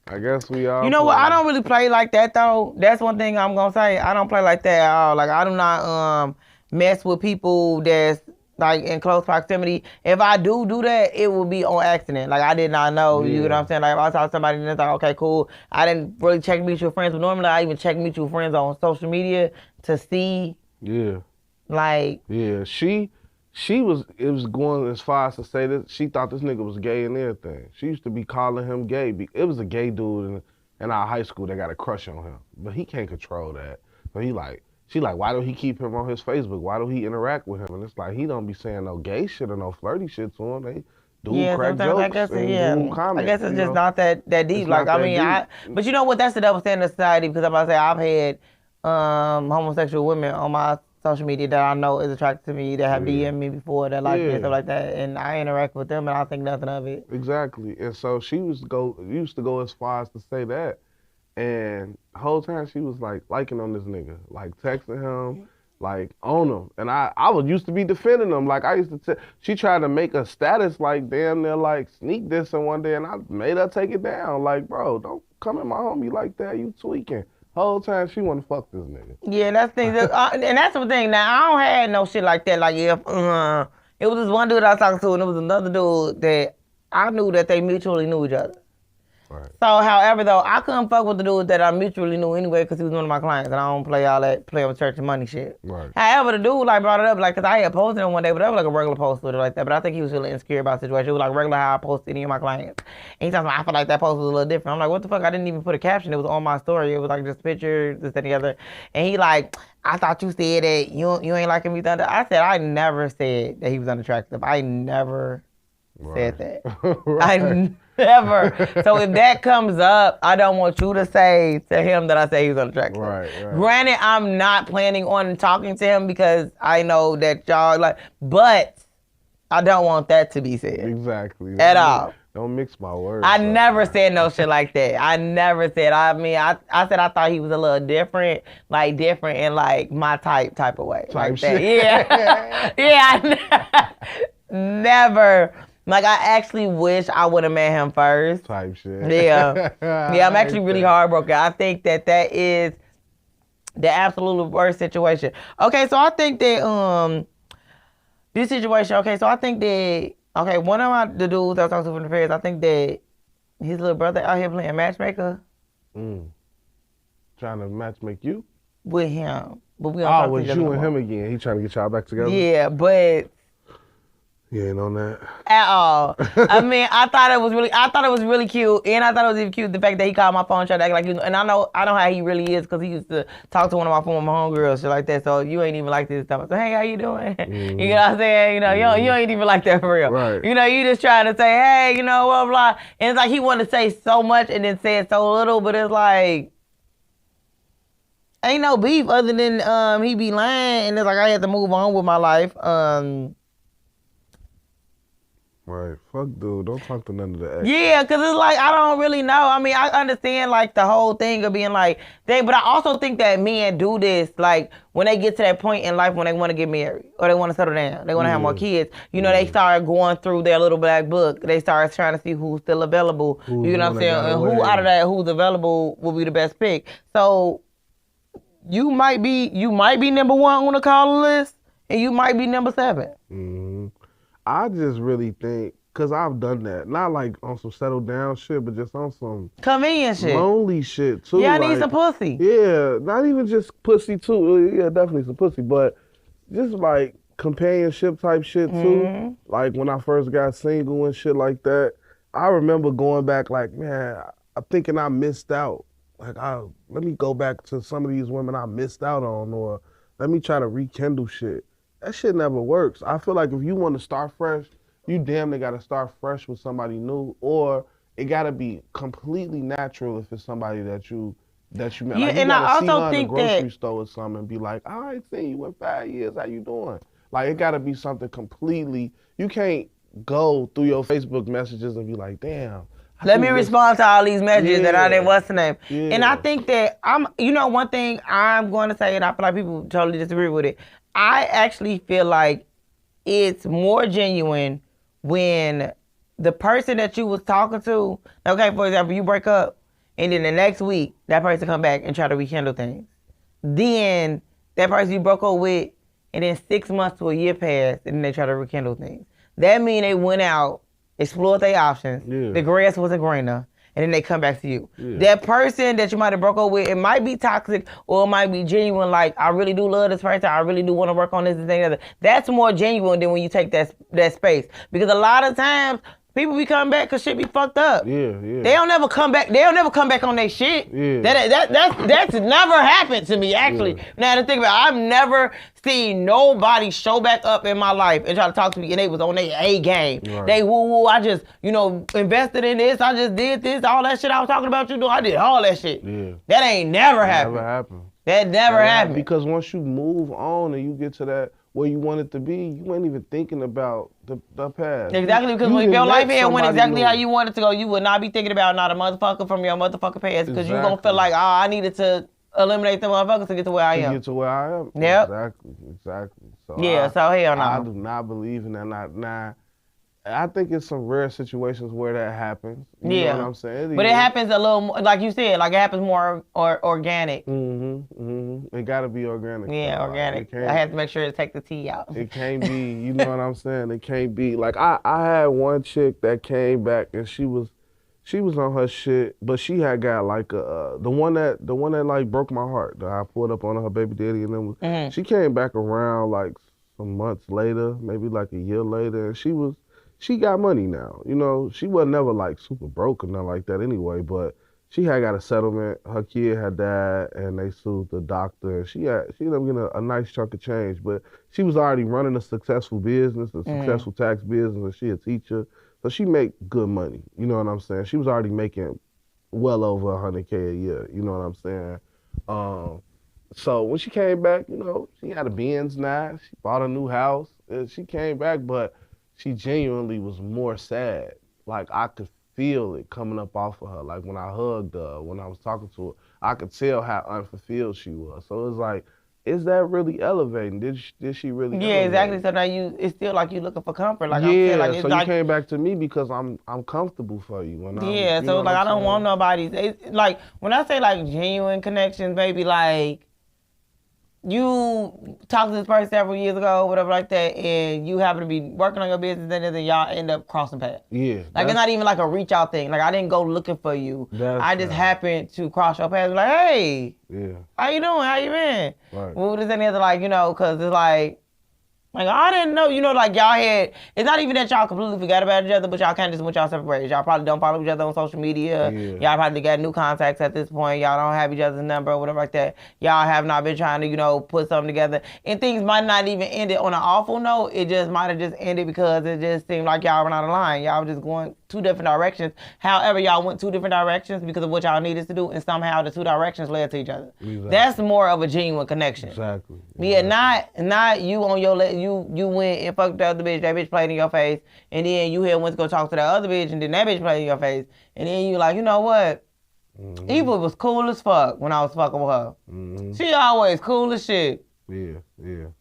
I guess we all. You know what? I don't really play like that though. That's one thing I'm gonna say. I don't play like that at all. Like, I do not mess with people that's like in close proximity. If I do that, it will be on accident. Like, I did not know. You know what I'm saying? Like, if I saw somebody and it's like, okay, cool. I didn't really check mutual friends, but normally I even check mutual friends on social media to see. Yeah. Like. Yeah. It was going as far as to say that she thought this nigga was gay and everything. She used to be calling him gay. It was a gay dude in our high school that got a crush on him. But he can't control that. So she like, why don't he keep him on his Facebook? Why don't he interact with him? And it's like, he don't be saying no gay shit or no flirty shit to him. They do crack jokes I guess, and do comments. I guess it's just not that deep. Like, I mean, but you know what? That's the double standard of society, because I'm about to say I've had homosexual women on my social media that I know is attracted to me, that have DM'd me before, that like me and stuff like that, and I interact with them and I think nothing of it. Exactly. And so she used to go as far as to say that. And the whole time she was like liking on this nigga, like texting him, like on him. And I was used to be defending him. Like I used to she tried to make a status like damn near like sneak this and one day, and I made her take it down. Like, bro, don't come at my homie like that. You tweaking. Whole time she wanna fuck this nigga. Yeah, that's the thing. And that's the thing. Now I don't have no shit like that. Like if it was this one dude I was talking to, and it was another dude that I knew that they mutually knew each other. Right. So, however, though, I couldn't fuck with the dude that I mutually knew anyway because he was one of my clients, and I don't play all that play on church and money shit. Right. However, the dude like brought it up, like, because I had posted him one day, but that was like a regular post with it like that. But I think he was really insecure about the situation. It was like regular how I post any of my clients. And he told me, I feel like that post was a little different. I'm like, what the fuck? I didn't even put a caption. It was on my story. It was like just pictures, this and the other. And he like, I thought you said that you ain't liking me thunder. I said, I never said that he was unattractive. I never said that. Right. I never. So if that comes up, I don't want you to say to him that I say he's unattractive. Right. Granted, I'm not planning on talking to him because I know that y'all like, but I don't want that to be said. Exactly. At all. Don't mix my words. I never said no shit like that. I never said. I mean, I said I thought he was a little different in like my type of way. Type like shit. That. Yeah. I never. Like, I actually wish I would have met him first. Type shit. Yeah. Yeah, I'm actually really heartbroken. I think that is the absolute worst situation. Okay, so I think that, this situation, okay, so I think that, okay, one of the dudes I was talking to from the Paris, I think that his little brother out here playing matchmaker. Trying to matchmake you? With him. But we don't talk to each other you and him again. He trying to get y'all back together? Yeah, but... You ain't on that at all. I mean, I thought it was really cute, and I thought it was even cute the fact that he called my phone, tried to act like you. And I know how he really is because he used to talk to one of my former homegirls, shit like that. So you ain't even like this stuff. I said, hey, how you doing? Mm-hmm. You know what I'm saying? You know, you ain't even like that for real. Right. You know, you just trying to say, hey, you know, blah blah. And it's like he wanted to say so much and then said so little, but it's like. Ain't no beef other than he be lying, and it's like I had to move on with my life. Right. Fuck, dude. Don't talk to none of the ex. Yeah, because it's like, I don't really know. I mean, I understand, like, the whole thing of being like, but I also think that men do this, like, when they get to that point in life when they want to get married or they want to settle down, they want to have more kids. You know, they start going through their little black book. They start trying to see who's still available. You know what I'm saying? And who out of that, who's available will be the best pick. So, you might be number one on the call list, and you might be number 7. Mm-hmm. I just really think, because I've done that, not like on some settle down shit, but just on some convenient shit, lonely shit too. Yeah, I need some pussy. Yeah, not even just pussy too. Yeah, definitely some pussy, but just like companionship type shit too. Mm-hmm. Like when I first got single and shit like that, I remember going back like, man, I'm thinking I missed out. Like, let me go back to some of these women I missed out on, or let me try to rekindle shit. That shit never works. I feel like if you want to start fresh, you damn near got to start fresh with somebody new, or it got to be completely natural if it's somebody that you met. Yeah, like, and I also think in the grocery store or something and be like, I ain't seen you in 5 years. How you doing? Like, it got to be something completely. You can't go through your Facebook messages and be like, damn. Let me respond to all these messages that I didn't, what's the name? Yeah. And I think that one thing I'm going to say, and I feel like people totally disagree with it. I actually feel like it's more genuine when the person that you was talking to, okay, for example, you break up, and then the next week, that person come back and try to rekindle things. Then that person you broke up with, and then 6 months to a year passed, and then they try to rekindle things. That means they went out, explored their options, the grass wasn't greener, and then they come back to you. Yeah. That person that you might have broke up with, it might be toxic or it might be genuine, like, I really do love this person, I really do want to work on this and that. That's more genuine than when you take that space. Because a lot of times, people be coming back because shit be fucked up. Yeah. They don't never come back on their shit. Yeah. That's never happened to me, actually. Yeah. Now, to think about it, I've never seen nobody show back up in my life and try to talk to me and they was on their A game. Right. They woo, I just, invested in this, I just did this, all that shit I was talking about you doing, I did all that shit. Yeah. That ain't never happened. Never happened. That never happened. Because once you move on and you get to that where you want it to be, you ain't even thinking about the past. Exactly, because if your life had went exactly how you wanted to go, you would not be thinking about not a motherfucker from your motherfucking past, because you gonna feel like, oh, I needed to eliminate the motherfuckers to get to where I am. To get to where I am. Yep. Exactly. So so hell no. I do not believe in that. I think it's some rare situations where that happens. You know what I'm saying? But it happens a little more, like you said, like it happens more organic. It got to be organic. Yeah, organic. I have to make sure to take the T out. It can't be, you know what I'm saying? It can't be. Like, I had one chick that came back and she was on her shit, but she had got like the one that like broke my heart. That I pulled up on her baby daddy, and then she came back around like some months later, maybe like a year later, and she got money now. You know, she wasn't never like super broke or nothing like that anyway, but she had got a settlement. Her kid had died, and they sued the doctor. She ended up getting a nice chunk of change, but she was already running a successful business, a successful tax business, and she a teacher. So she make good money. You know what I'm saying? She was already making well over $100K a year. You know what I'm saying? So when she came back, you know, she had a Benz now. She bought a new house. She came back, but she genuinely was more sad. Like, I could feel it coming up off of her. Like, when I hugged her, when I was talking to her, I could tell how unfulfilled she was. So it was like, is that really elevating? Did she really elevate? Exactly. So now it's still like you looking for comfort. Like, so you came back to me because I'm comfortable for you. So like I don't want nobody. Like, when I say like genuine connections, baby, like, you talked to this person several years ago, whatever like that, and you happen to be working on your business, and then y'all end up crossing paths. Yeah. Like, it's not even like a reach out thing. Like, I didn't go looking for you. I just happened to cross your path. Like, hey, how you doing? How you been? Right. What is any other, like, you know, because it's like I didn't know, you know, like y'all had, it's not even that y'all completely forgot about each other, but y'all kind of just went y'all separate ways. Y'all probably don't follow each other on social media. Y'all probably got new contacts at this point. Y'all don't have each other's number or whatever like that. Y'all have not been trying to, you know, put something together. And things might not even end it on an awful note. It just might have just ended because it just seemed like y'all were out of line. Y'all were just going two different directions. However, y'all went two different directions because of what y'all needed to do, and somehow the two directions led to each other. Exactly. That's more of a genuine connection. Exactly. Yeah, not you on your you went and fucked the other bitch, that bitch played in your face, and then you went to go talk to that other bitch, and then that bitch played in your face, and then you like, you know what? Eva was cool as fuck when I was fucking with her. She always cool as shit. Yeah.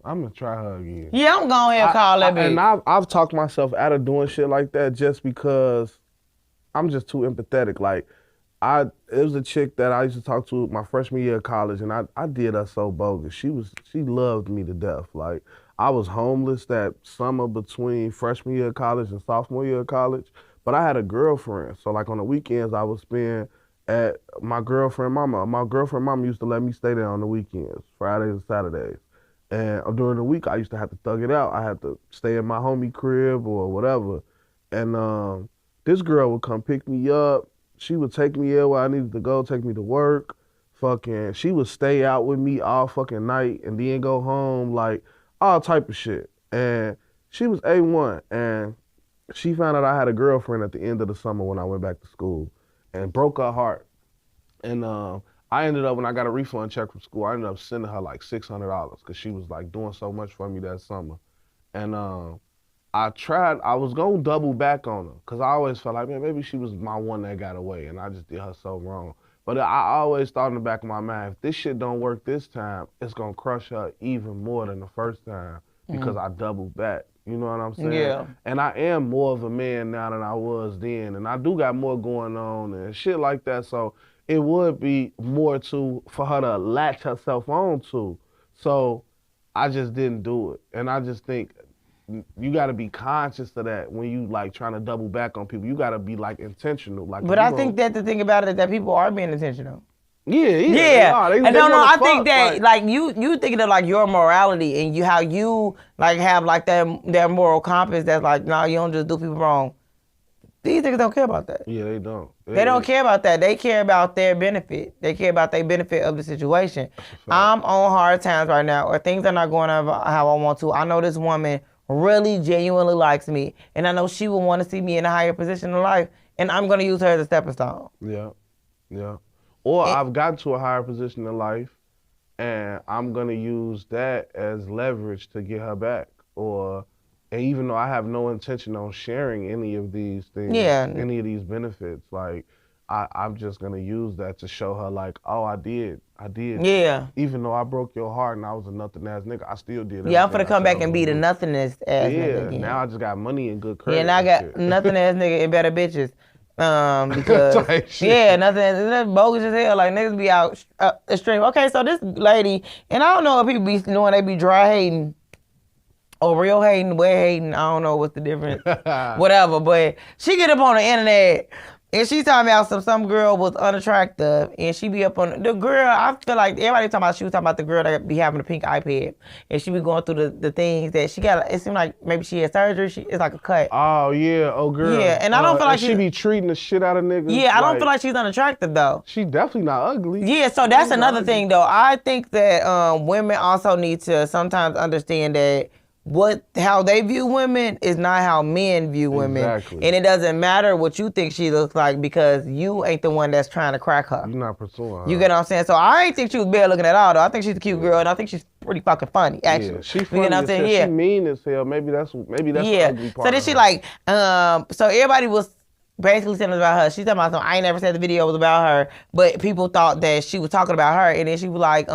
I'm gonna try her again. Yeah, I'm going ahead and call that bitch. And I've talked myself out of doing shit like that just because I'm just too empathetic. Like, it was a chick that I used to talk to my freshman year of college, and I did her so bogus. She loved me to death. Like, I was homeless that summer between freshman year of college and sophomore year of college, but I had a girlfriend. So like on the weekends, I would spend at my girlfriend mama. My girlfriend mama used to let me stay there on the weekends, Fridays and Saturdays. And during the week, I used to have to thug it out. I had to stay in my homie crib or whatever. And this girl would come pick me up. She would take me where I needed to go, take me to work. She would stay out with me all fucking night and then go home, like all type of shit. And she was A1. And she found out I had a girlfriend at the end of the summer when I went back to school, and broke her heart. And I ended up, when I got a refund check from school, I ended up sending her like $600 because she was like doing so much for me that summer. And I was gonna double back on her because I always felt like, man, maybe she was my one that got away and I just did her so wrong. But I always thought in the back of my mind, if this shit don't work this time, it's gonna crush her even more than the first time because I doubled back. You know what I'm saying? Yeah. And I am more of a man now than I was then, and I do got more going on and shit like that. So it would be more for her to latch herself on to. So I just didn't do it. And I just think you got to be conscious of that when you like trying to double back on people. You got to be like intentional. Like, but I think that the thing about it is that people are being intentional. Yeah. I think that like you thinking of like your morality and how you like have like that moral compass that's like, no, you don't just do people wrong. These niggas don't care about that. Yeah, they don't. They don't care about that. They care about their benefit. They care about their benefit of the situation. I'm on hard times right now, or things are not going on how I want to. I know this woman really genuinely likes me, and I know she will want to see me in a higher position in life, and I'm going to use her as a stepping stone. Yeah. Or I've gotten to a higher position in life, and I'm gonna use that as leverage to get her back. And even though I have no intention on sharing any of these things, any of these benefits, like I'm just gonna use that to show her, like, oh, I did. Yeah. Even though I broke your heart and I was a nothing ass nigga, I still did. Yeah, I'm finna come back and be the nothingness ass nigga again. Now I just got money and good credit. Yeah, now I got nothing ass nigga and better bitches. Because nothing bogus as hell. Like niggas be out extreme. Okay, so this lady, and I don't know if people be knowing they be dry hating or real hating, wet hating. I don't know what's the difference. Whatever, but she get up on the internet and she talking about some girl was unattractive and she be up on the girl. I feel like everybody talking about, she was talking about the girl that be having a pink iPad and she be going through the things that she got. It seemed like maybe she had surgery. It's like a cut. Oh yeah, oh girl. Yeah, and I don't feel like she be treating the shit out of niggas. Yeah, I don't feel like she's unattractive though. She definitely not ugly. Yeah, so that's another thing though. I think that women also need to sometimes understand that how they view women is not how men view women. Exactly. And it doesn't matter what you think she looks like because you ain't the one that's trying to crack her. You're not pursuing her. You get what I'm saying? So I ain't think she was bad looking at all though. I think she's a cute girl and I think she's pretty fucking funny, actually. Yeah, she's funny. You know what I'm saying? Yeah. She mean as hell. Maybe that's the ugly part. So then she like, so everybody was basically saying about her. She's talking about I ain't never said the video was about her, but people thought that she was talking about her, and then she was like,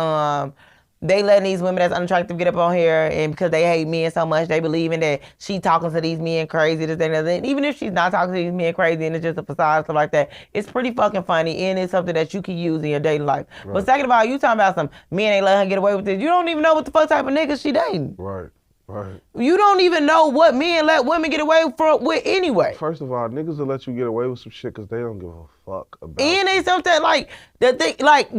they letting these women that's unattractive get up on here, and because they hate men so much, they believing that she talking to these men crazy, this, that, and that. Even if she's not talking to these men crazy and it's just a facade, stuff like that, it's pretty fucking funny, and it's something that you can use in your dating life. Right. But second of all, you talking about some men ain't letting her get away with this. You don't even know what the fuck type of niggas she dating. Right. Right. You don't even know what men let women get away with anyway. First of all, niggas will let you get away with some shit because they don't give a fuck about and they something like that thing, like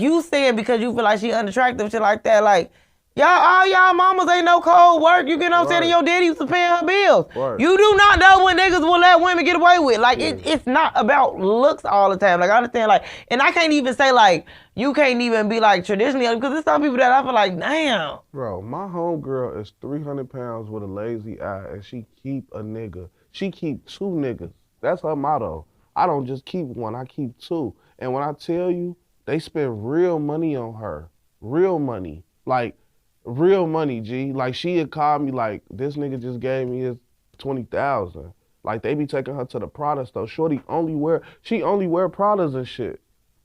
you saying because you feel like she unattractive, shit like that, like all y'all mamas ain't no cold work. You get what I'm saying? And your daddy used to pay her bills. Right. You do not know what niggas will let women get away with. Like it's not about looks all the time. Like I understand, like, and I can't even say like you can't even be like traditionally because there's some people that I feel like, damn. Bro, my homegirl is 300 pounds with a lazy eye and she keep a nigga. She keep two niggas. That's her motto. I don't just keep one, I keep two. And when I tell you, they spend real money on her. Real money. Like, real money, G. Like, she had called me like, this nigga just gave me his 20,000. Like, they be taking her to the Prada store. Shorty only wear Pradas and shit.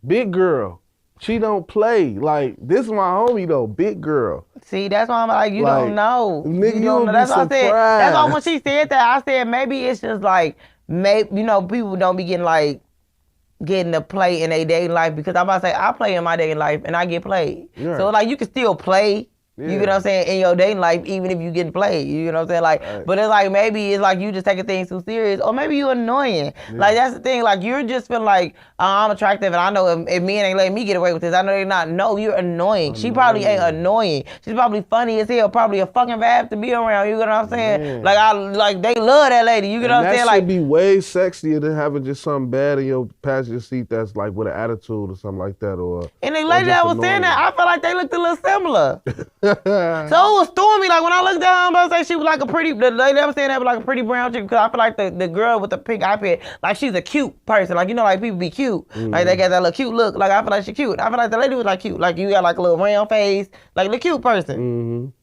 Big girl. She don't play. Like, this is my homie though, big girl. See, that's why I'm like, you don't know. Nigga, you don't know. That's what I said. That's why when she said that, I said maybe it's just like, people don't be getting to play in their dating life because I'm about to say I play in my dating life and I get played. Yeah. So like you can still play. Yeah. You get what I'm saying, in your dating life, even if you get played. You know what I'm saying? Like, right. But it's like maybe it's like you just taking things too serious, or maybe you annoying. Yeah. Like that's the thing. Like you're just feeling like I'm attractive, and I know if men ain't letting me get away with this, I know they're not. No, you're annoying. She probably ain't annoying. She's probably funny as hell. Probably a fucking vibe to be around. You get what I'm saying? Man. Like they love that lady. You get what I'm saying? That like should be way sexier than having just something bad in your passenger seat that's like with an attitude or something like that, or. And the lady that was saying that, I felt like they looked a little similar. So it was Stormy. Like when I looked down, I was like, she was like the lady that was saying that was like a pretty brown chick because I feel like the girl with the pink iPad, like she's a cute person. Like, you know, like people be cute. Mm-hmm. Like they got that little cute look. Like I feel like she cute. I feel like the lady was like cute. Like you got like a little round face, like the cute person.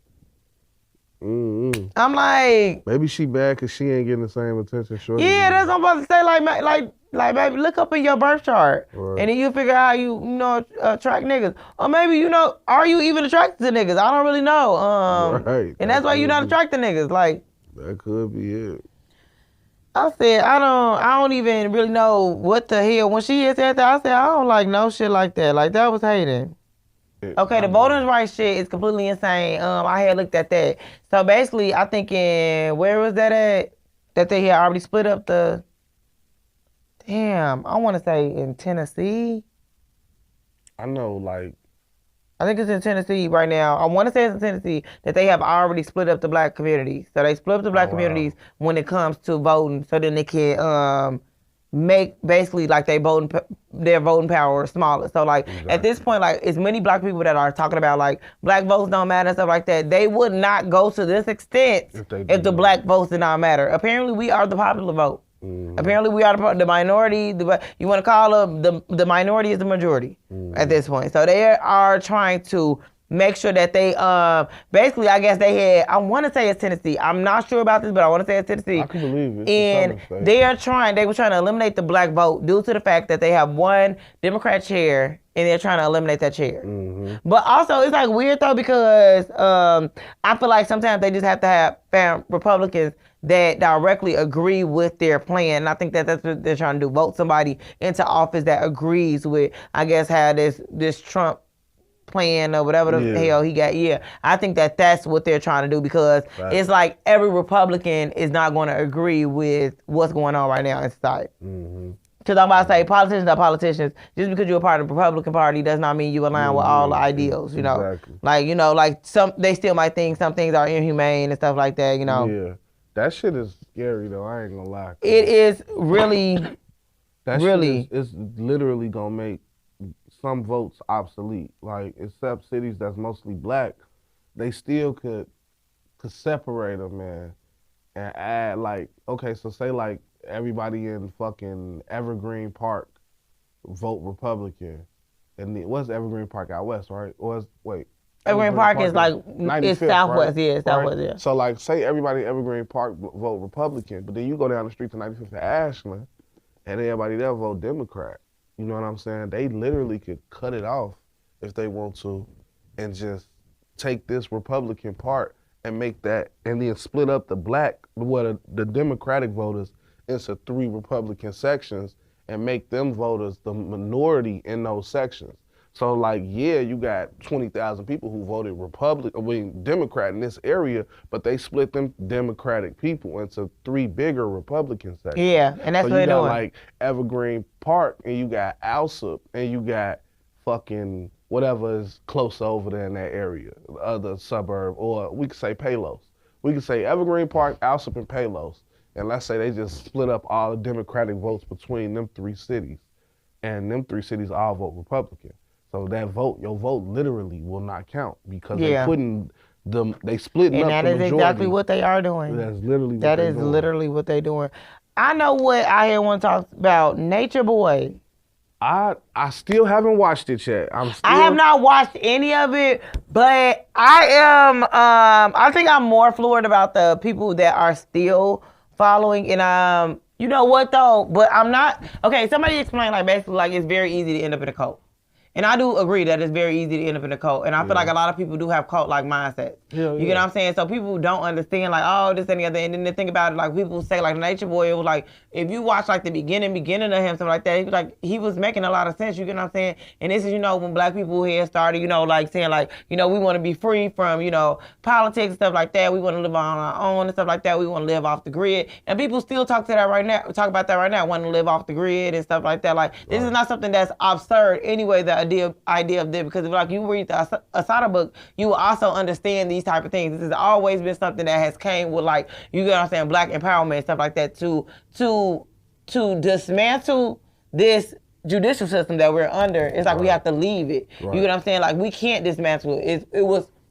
Mm-hmm. Mm-hmm. I'm like. Maybe she bad because she ain't getting the same attention. Yeah, that's what I'm about to say. Like, baby, look up in your birth chart. Right. And then you figure out how you attract niggas. Or maybe, are you even attracted to niggas? I don't really know. Right. And that's why you're not attracted to niggas. Like. That could be it. I said, I don't even really know what the hell. When she said that, I said, I don't like no shit like that. Like, that was hating. Okay, the voting rights shit is completely insane. I had looked at that. So basically, I think where was that at? That they had already split up the... Damn, I want to say in Tennessee. I know, like. I think it's in Tennessee right now. I want to say it's in Tennessee that they have already split up the black communities. So they split up the black communities when it comes to voting, so then they can make basically like their voting power smaller. So like at this point, like as many black people that are talking about like black votes don't matter and stuff like that, they would not go to this extent if the black votes did not matter. Apparently, we are the popular vote. Apparently, we are the minority. You want to call them the minority is the majority at this point. So they are trying to make sure that they basically, I guess they had. I want to say it's Tennessee. I'm not sure about this, but I want to say it's Tennessee. I can believe it. And they were trying to eliminate the black vote due to the fact that they have one Democrat chair. And they're trying to eliminate that chair. But also, it's like weird though because I feel like sometimes they just have to have Republicans that directly agree with their plan. And I think that that's what they're trying to do. Vote somebody into office that agrees with, I guess, how this Trump plan or whatever the hell he got. Yeah, I think that that's what they're trying to do because it's like every Republican is not going to agree with what's going on right now in society. Because I'm about to say, politicians are politicians. Just because you're a part of the Republican Party does not mean you align with all the ideals, you know. Exactly. Like, you know, like they still might think some things are inhumane and stuff like that, you know. Yeah. That shit is scary though, I ain't gonna lie. It is really, that really. Shit is literally gonna make some votes obsolete. Like, except cities that's mostly black, they still could separate them, man. And add like, okay, so say like, everybody in fucking Evergreen Park vote Republican. And what's Evergreen Park out west, right? Evergreen Park is like, it's southwest, right? Yeah, southwest, yeah. So like, say everybody in Evergreen Park vote Republican, but then you go down the street to 95th and Ashland, and everybody there vote Democrat. You know what I'm saying? They literally could cut it off if they want to and just take this Republican part and make that, and then split up the Democratic voters into 3 Republican sections and make them voters the minority in those sections. So like, yeah, you got 20,000 people who voted Democrat in this area, but they split them Democratic people into 3 bigger Republican sections. Yeah, and that's so what they're doing. You got like Evergreen Park, and you got Alsop, and you got fucking whatever is close over there in that area, the other suburb, or we could say Palos. We could say Evergreen Park, Alsop, and Palos. And let's say they just split up all the Democratic votes between them 3 cities. And them 3 cities all vote Republican. So that vote, your vote literally will not count because they splitting up the majority. And that is exactly what they are doing. That's literally what they're doing. That is literally what they're doing. I know what I hear one talk about, Nature Boy. I still haven't watched it yet. I have not watched any of it, but I am, I think I'm more floored about the people that are still following, and you know what though, but I'm not, okay, somebody explained like basically like it's very easy to end up in a cult. And I do agree that it's very easy to end up in a cult. And I feel like a lot of people do have cult-like mindsets. You get what I'm saying? So people don't understand, like, oh, this and the other. And then they think about it, like, people say, like, Nature Boy, it was like, if you watch, like, the beginning of him, something like that, he was making a lot of sense, you get what I'm saying? And this is, you know, when black people here started, you know, like, saying, like, you know, we want to be free from, you know, politics and stuff like that. We want to live on our own and stuff like that. We want to live off the grid. And people still talk about that right now, wanting to live off the grid and stuff like that. Like, this is not something that's absurd anyway, the idea of this, because if like you read the Asada book, you will also understand these type of things. This has always been something that has came with, like, you get what I'm saying, black empowerment and stuff like that to dismantle this judicial system that we're under. It's like we have to leave it. You get what I'm saying? Like, we can't dismantle it.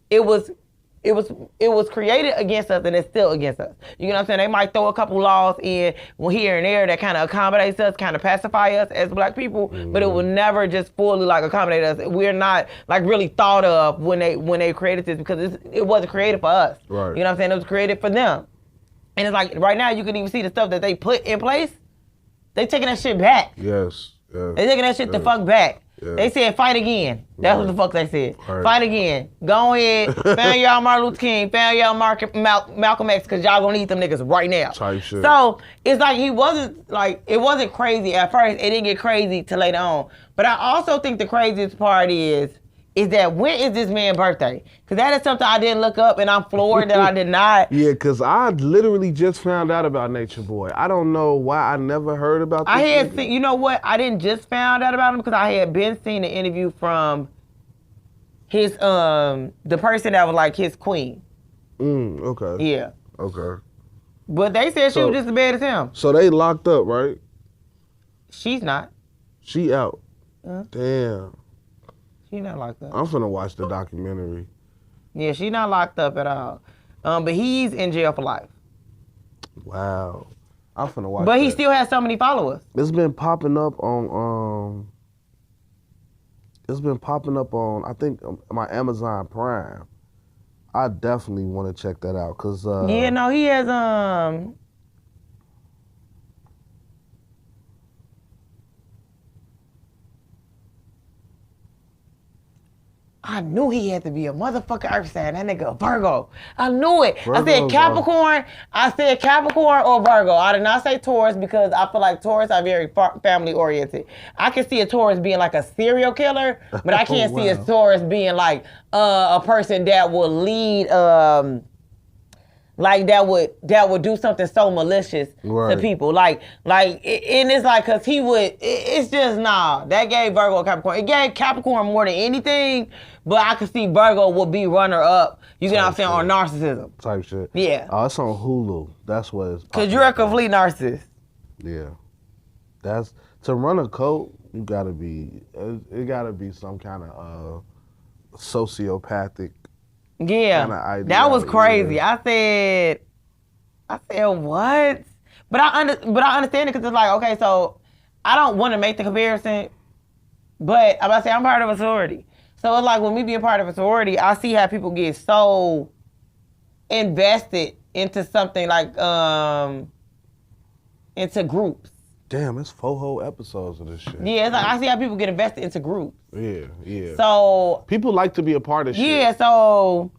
It was created against us, and it's still against us. You know what I'm saying? They might throw a couple laws in here and there that kind of accommodates us, kind of pacify us as black people, but it will never just fully like accommodate us. We're not like really thought of when they created this, because it wasn't created for us. Right. You know what I'm saying? It was created for them. And it's like right now you can even see the stuff that they put in place. They taking that shit back. Yes. They taking that shit the fuck back. Yeah. They said fight again. That's what the fuck they said. Fight again. Go ahead. Found y'all Martin Luther King. Found y'all Malcolm X, because y'all gonna need them niggas right now. Type shit. So it's like it wasn't crazy at first. It didn't get crazy till later on. But I also think the craziest part is that when is this man's birthday? Because that is something I didn't look up, and I'm floored that I did not. Yeah, because I literally just found out about Nature Boy. I don't know why I never heard about this. I had seen, you know what? I didn't just found out about him because I had been seeing an interview from his, the person that was like his queen. Okay. Yeah. Okay. But they said she was just as bad as him. So they locked up, right? She's not. She out. Damn. She not locked up. I'm finna watch the documentary. Yeah, she not locked up at all. But he's in jail for life. Wow. I'm finna watch But that. he still has so many followers. It's been popping up on I think my Amazon Prime. I definitely want to check that out cause Yeah, no, he has I knew he had to be a motherfucking earth sign. That nigga a Virgo. I knew it. I said Capricorn. I said Capricorn or Virgo. I did not say Taurus because I feel like Taurus are very family oriented. I can see a Taurus being like a serial killer, but I can't see a Taurus being like a person that will lead like that would do something so malicious to people. And it's like, cause he would, it's just, nah, that gave Virgo Capricorn. It gave Capricorn more than anything, but I could see Virgo would be runner up, you get what I'm saying, on narcissism. Type shit. Yeah. Oh, it's on Hulu. That's what it's cause you're a complete narcissist. Yeah. That's, to run a cult, it gotta be some kind of sociopathic. Yeah, that was crazy. Yeah. I said what? But I understand it because it's like, okay, so I don't want to make the comparison, but I'm about to say I'm part of a sorority. So it's like when me being part of a sorority, I see how people get so invested into something like into groups. Damn, it's 4 whole episodes of this shit. Yeah, it's like I see how people get invested into groups. Yeah. So people like to be a part of shit. Yeah, so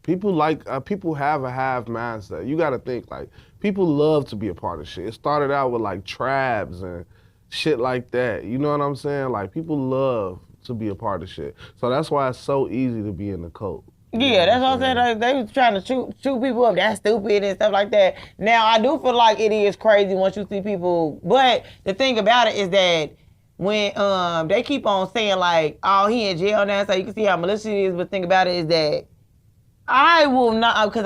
people like people have a hive mindset. You got to think like people love to be a part of shit. It started out with like tribes and shit like that. You know what I'm saying? Like people love to be a part of shit. So that's why it's so easy to be in the cult. Yeah, that's what I'm saying. Like, they was trying to shoot people up. That's stupid and stuff like that. Now, I do feel like it is crazy once you see people. But the thing about it is that when they keep on saying like, oh, he in jail now, so you can see how malicious it is. But the thing about it is that I will not, because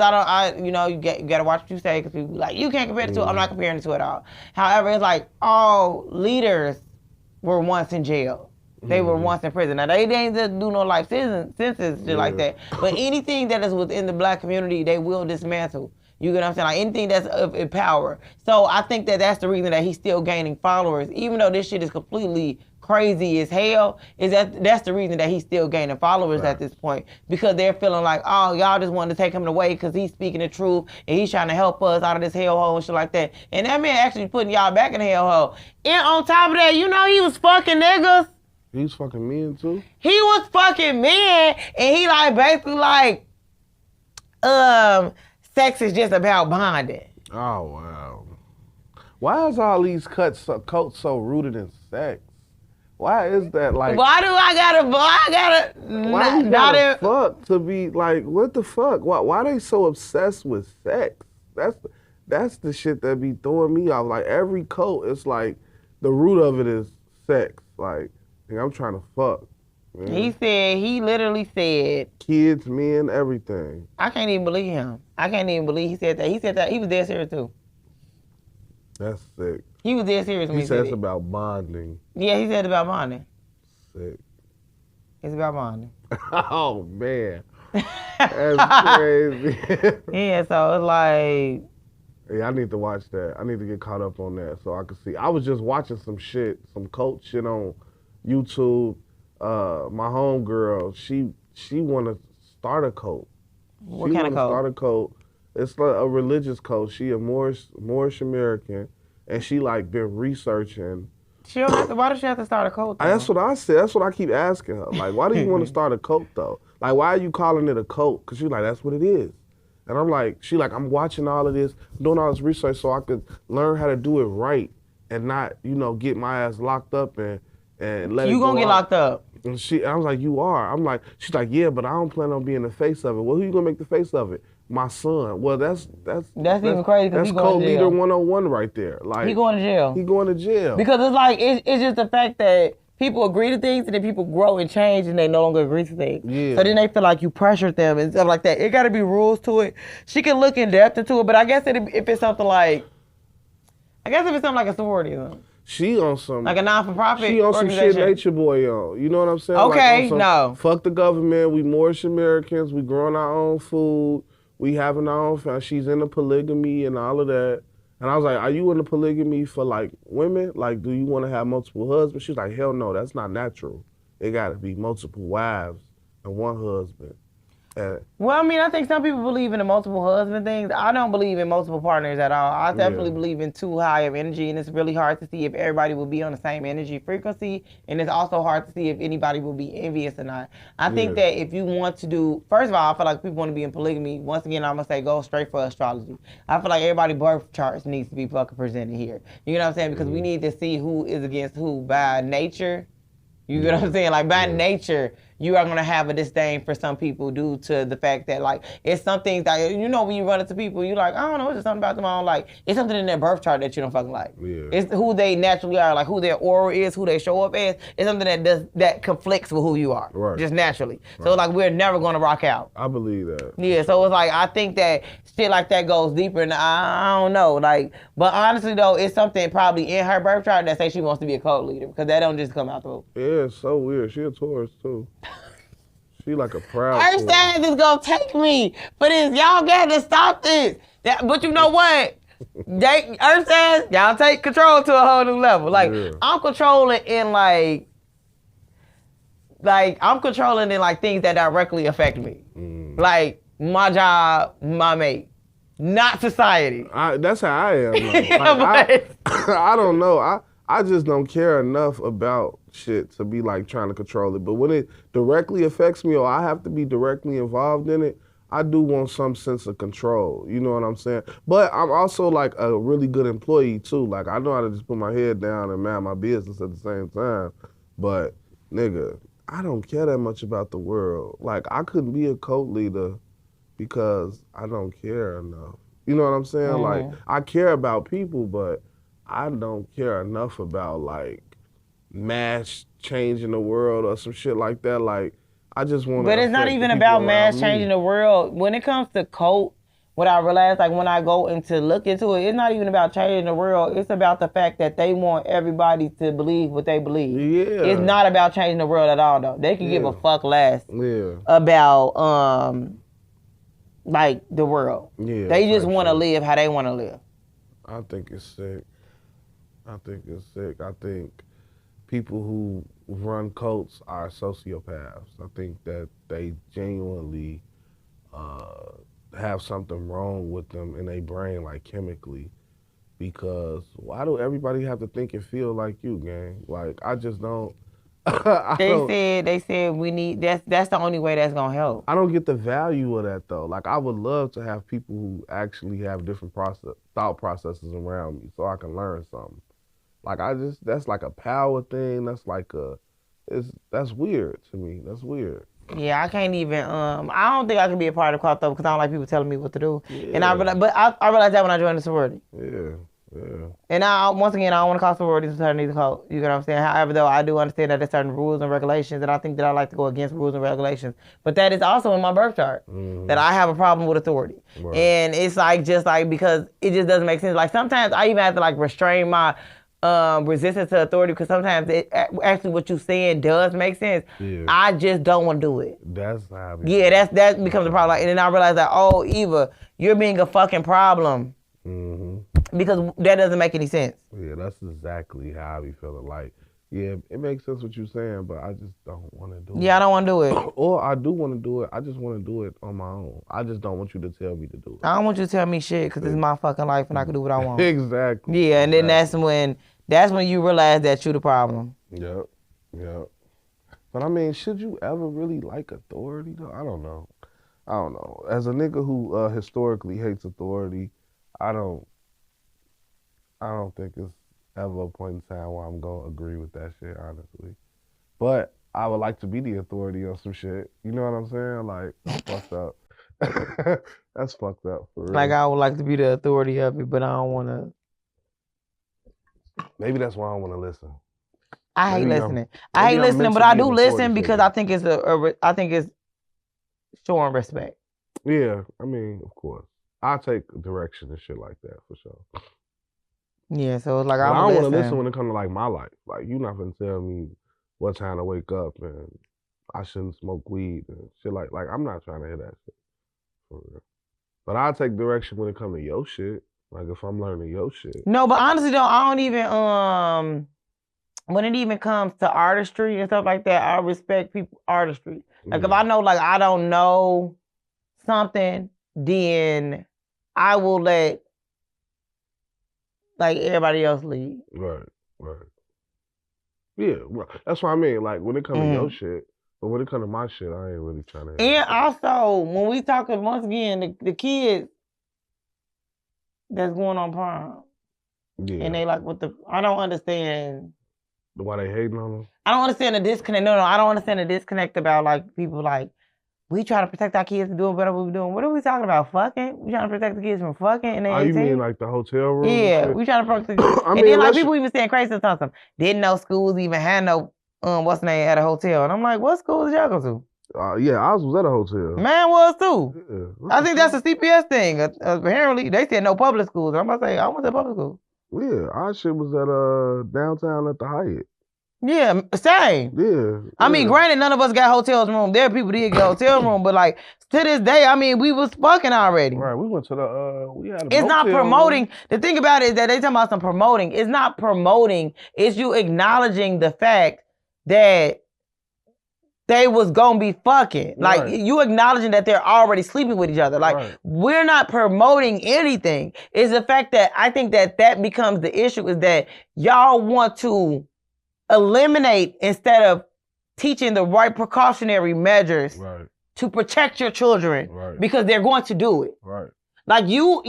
you got to watch what you say, because people like, you can't compare the two. I'm not comparing the two at all. However, it's like all leaders were once in jail. They were once in prison. Now, they didn't do no life sentences, shit like that. But anything that is within the black community, they will dismantle. You get what I'm saying? Like anything that's of power. So I think that that's the reason that he's still gaining followers, even though this shit is completely crazy as hell. That's the reason that he's still gaining followers at this point, because they're feeling like, oh, y'all just wanted to take him away because he's speaking the truth and he's trying to help us out of this hellhole and shit like that. And that man actually putting y'all back in the hellhole. And on top of that, he was fucking niggas. He was fucking men too? He was fucking men, and he like basically like, sex is just about bonding. Oh wow. Why is all these cults so rooted in sex? Why is that like? Why do I gotta fuck to be like, what the fuck? Why they so obsessed with sex? That's the shit that be throwing me off. Like every cult, it's like the root of it is sex. Like, I'm trying to fuck. Man. He literally said, kids, men, everything. I can't even believe him. I can't even believe he said that. He said that. He was dead serious too. That's sick. He was dead serious when he said it's about bonding. Yeah, he said about bonding. Sick. It's about bonding. Oh, man. That's crazy. Yeah, so it's like... Yeah, I need to watch that. I need to get caught up on that so I can see. I was just watching some cult shit on YouTube. My homegirl, she want to start a cult. What kind of cult? Start a cult. It's like a religious cult. She a Moorish American, and she like been researching. Why does she have to start a cult though? That's what I said. That's what I keep asking her. Like, why do you want to start a cult though? Like, why are you calling it a cult? Because she's like, that's what it is. And I'm like, I'm watching all of this, doing all this research so I could learn how to do it right and not, get my ass locked up and let it go. You gonna get locked up. And I was like, you are. She's like, yeah, but I don't plan on being the face of it. Well, who you gonna make the face of it? My son. Well, that's even crazy. That's code leader 101 right there. Like, he going to jail. He going to jail. Because it's like, it's just the fact that people agree to things and then people grow and change and they no longer agree to things. Yeah. So then they feel like you pressured them and stuff like that. It gotta be rules to it. She can look in depth into it, but I guess if it's something like a sorority or something. She on some... Like a non-for-profit She on some shit Nature Boy on. You know what I'm saying? Okay, like no. Fuck the government. We Moorish Americans. We growing our own food. We having our own family. She's into polygamy and all of that. And I was like, are you into polygamy for like women? Like, do you want to have multiple husbands? She's like, hell no, that's not natural. It got to be multiple wives and one husband. Well, I mean, I think some people believe in the multiple husband things. I don't believe in multiple partners at all. I definitely believe in too high of energy, and it's really hard to see if everybody will be on the same energy frequency, and it's also hard to see if anybody will be envious or not. I think that if you want to do, first of all, I feel like people want to be in polygamy. Once again, I'm gonna say go straight for astrology. I feel like everybody's birth charts needs to be fucking presented here. You know what I'm saying? Because we need to see who is against who by nature. You get what I'm saying? Like, by nature, you are going to have a disdain for some people due to the fact that, like, it's some things that, you know, when you run into people, you're like, I don't know, it's just something about them I don't like. It's something in their birth chart that you don't fucking like. Yeah. It's who they naturally are, like who their aura is, who they show up as. It's something that conflicts with who you are. Right. Just naturally. Right. So, like, we're never going to rock out. I believe that. Yeah, so it's like, I think that shit like that goes deeper, and I don't know. Like, but honestly, though, it's something probably in her birth chart that says she wants to be a cult leader, because that don't just come out the blue. Yeah, it's so weird. She a Taurus, too. She like a proud Earth signs is gonna take me for this. Y'all got to stop this. But you know what? Earth signs, y'all take control to a whole new level. Like, I'm controlling in like I'm controlling in like things that directly affect me. Like my job, my mate. Not society. That's how I am. Like, I don't know. I just don't care enough about shit to be like trying to control it. But when it directly affects me or I have to be directly involved in it, I do want some sense of control. You know what I'm saying? But I'm also like a really good employee too. Like, I know how to just put my head down and mind my business at the same time. But nigga, I don't care that much about the world. Like, I couldn't be a cult leader because I don't care enough. You know what I'm saying? Like, I care about people, but I don't care enough about like mass changing the world or some shit like that. Like, I just want to. But it's not even about mass changing the world. When it comes to cult, what I realize, like when I go into look into it, it's not even about changing the world. It's about the fact that they want everybody to believe what they believe. Yeah. It's not about changing the world at all, though. They can give a fuck less about like the world. Yeah. They just want to live how they want to live. I think it's sick. I think people who run cults are sociopaths. I think that they genuinely have something wrong with them in their brain, like chemically. Because why do everybody have to think and feel like you, gang? Like, I just don't. They said we need that's the only way that's gonna help. I don't get the value of that though. Like, I would love to have people who actually have different thought processes around me so I can learn something. Like, that's like a power thing. That's like that's weird to me. That's weird. Yeah, I can't even, I don't think I can be a part of cult though because I don't like people telling me what to do. Yeah. And I realized that when I joined the sorority. Yeah. And once again, I don't want to call sororities and fraternities a cult. You know what I'm saying? However, though, I do understand that there's certain rules and regulations, and I think that I like to go against rules and regulations. But that is also in my birth chart, that I have a problem with authority. Right. And it's like, just like, because it just doesn't make sense. Like, sometimes I even have to like restrain my resistance to authority because sometimes actually what you're saying does make sense. Yeah. I just don't want to do it. That's how. Yeah, that becomes a problem. And then I realize that, oh, Eva, you're being a fucking problem. Because that doesn't make any sense. Yeah, that's exactly how I be feeling. Like, yeah, it makes sense what you're saying, but I just don't want to do it. Yeah, I don't want to do it. Or I do want to do it. I just want to do it on my own. I just don't want you to tell me to do it. I don't want you to tell me shit because it's my fucking life and I can do what I want. Exactly. Yeah, and then that's when you realize that you're the problem. Yep. But I mean, should you ever really like authority though? I don't know. As a nigga who historically hates authority, I don't think it's ever a point in time where I'm gonna agree with that shit, honestly. But I would like to be the authority on some shit. You know what I'm saying? Like, that's fucked up. That's fucked up for real. Like, I would like to be the authority of it, but I don't want to. Maybe that's why I don't want to listen. I hate listening. I hate listening, but I do listen because I think it's showing respect. Yeah, I mean, of course. I take direction and shit like that for sure. Yeah, so it's like I don't want to listen when it comes to like my life. Like, you're not gonna tell me what time to wake up and I shouldn't smoke weed and shit like I'm not trying to hear that shit for real. But I'll take direction when it comes to your shit. Like if I'm learning your shit. No, but honestly though, I don't even when it even comes to artistry and stuff like that, I respect people artistry. Like if I know like I don't know something, then I will let like everybody else lead. Right. Yeah, that's what I mean. Like when it comes to your shit, but when it comes to my shit, I ain't really trying to. And also, when we talking once again, the kids that's going on prom, and they like I don't understand. Why they hating on them? I don't understand the disconnect. No, I don't understand the disconnect about like people like we try to protect our kids from doing whatever we're doing. What are we talking about? Fucking? We trying to protect the kids from fucking? And you mean like the hotel room? Yeah, we trying to protect the kids. And then like people even saying crazy stuff. Didn't know schools even had no what's the name at a hotel. And I'm like, what schools did y'all go to? Yeah, ours was at a hotel. Man was too. Yeah. I think that's a CPS thing. Apparently, they said no public schools. I'm about to say I went to public school. Yeah, our shit was at downtown at the Hyatt. Yeah, same. Yeah. I mean, granted, none of us got hotels room. There are people that did get hotel room, but like to this day, I mean, we was fucking already. Right, we went to the we had. It's not promoting. Room. The thing about it is that they talking about some promoting. It's not promoting. It's you acknowledging the fact that they was gonna be fucking. Like you acknowledging that they're already sleeping with each other. Like we're not promoting anything. It's the fact that I think that becomes the issue is that y'all want to eliminate instead of teaching the right precautionary measures to protect your children because they're going to do it. Right. Like you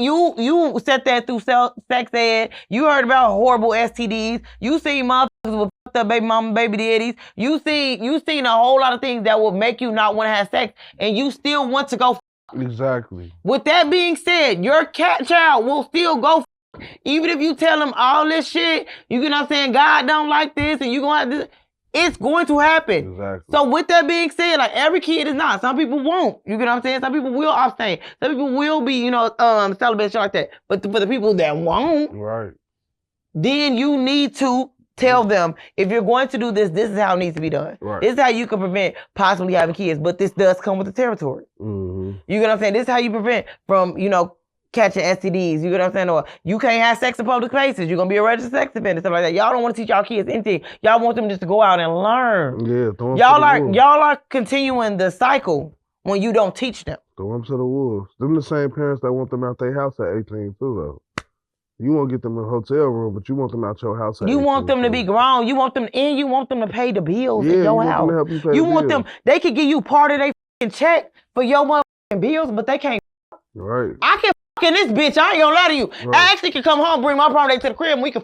set that through sex ed. You heard about horrible STDs. You seen motherfuckers with fucked up baby mama, baby daddies. You seen a whole lot of things that will make you not want to have sex, and you still want to go. Exactly. With that being said, your child will still go. Even if you tell them all this shit, you know what I'm saying, God don't like this, and you gonna have this, it's going to happen. Exactly. So with that being said, like every kid is not. Some people won't. You get what I'm saying? Some people will abstain. Some people will be, celibate, shit like that. But for the people that won't, then you need to tell them, if you're going to do this, this is how it needs to be done. This is how you can prevent possibly having kids, but this does come with the territory. You get what I'm saying? This is how you prevent from, catching STDs, you get what I'm saying? Or you can't have sex in public places. You're gonna be a registered sex offender, stuff like that. Y'all don't want to teach y'all kids anything. Y'all want them just to go out and learn. Yeah, y'all are continuing the cycle when you don't teach them. Throw them to the wolves. Them the same parents that want them out their house at 18 too, though. You won't get them in a hotel room, but you want them out your house at 18. You want them to be grown. You want them to pay the bills in your house. You want them. They could give you part of their check for your motherfucking bills, but they can't. Right. I can in this bitch, I ain't gonna lie to you. I actually can come home, bring my prom date to the crib, and we can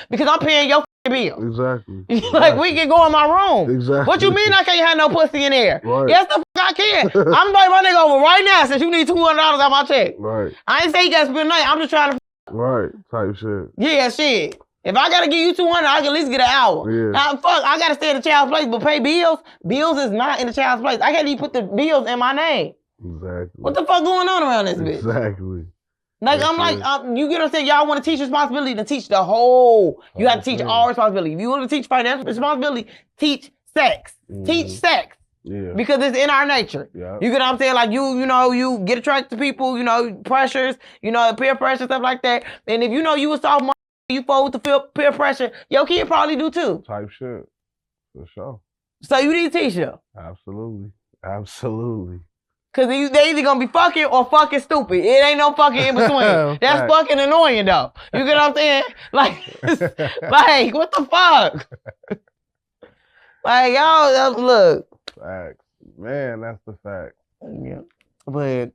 because I'm paying your bill. Exactly. Like we can go in my room. Exactly. What you mean I can't have no pussy in there? Right. Yes, the fuck I can. I'm inviting my nigga over right now since you need $200 out my check. Right. I ain't say you gotta spend the night. I'm just trying to. Right. Type shit. Yeah, shit. If I gotta give you $200, I can at least get an hour. Yeah. Now, fuck, I gotta stay in the child's place, but pay bills. Bills is not in the child's place. I can't even put the bills in my name. Exactly. What the fuck going on around this bitch? Exactly. Like, I'm like, you get what I'm saying? Y'all want to teach responsibility to teach the whole. You have to teach all responsibility. If you want to teach financial responsibility, teach sex. Teach sex. Yeah. Because it's in our nature. Yeah. You get what I'm saying? Like, you get attracted to people, pressures, peer pressure, stuff like that. And if you a sophomore, you fall with the peer pressure, your kid probably do too. Type shit. For sure. So you need to teach them. Absolutely. Absolutely. Cause they either gonna be fucking or fucking stupid. It ain't no fucking in between. That's fucking annoying though. You get what I'm saying? Like what the fuck? Like y'all look. Facts. Man, that's the fact. Yeah. But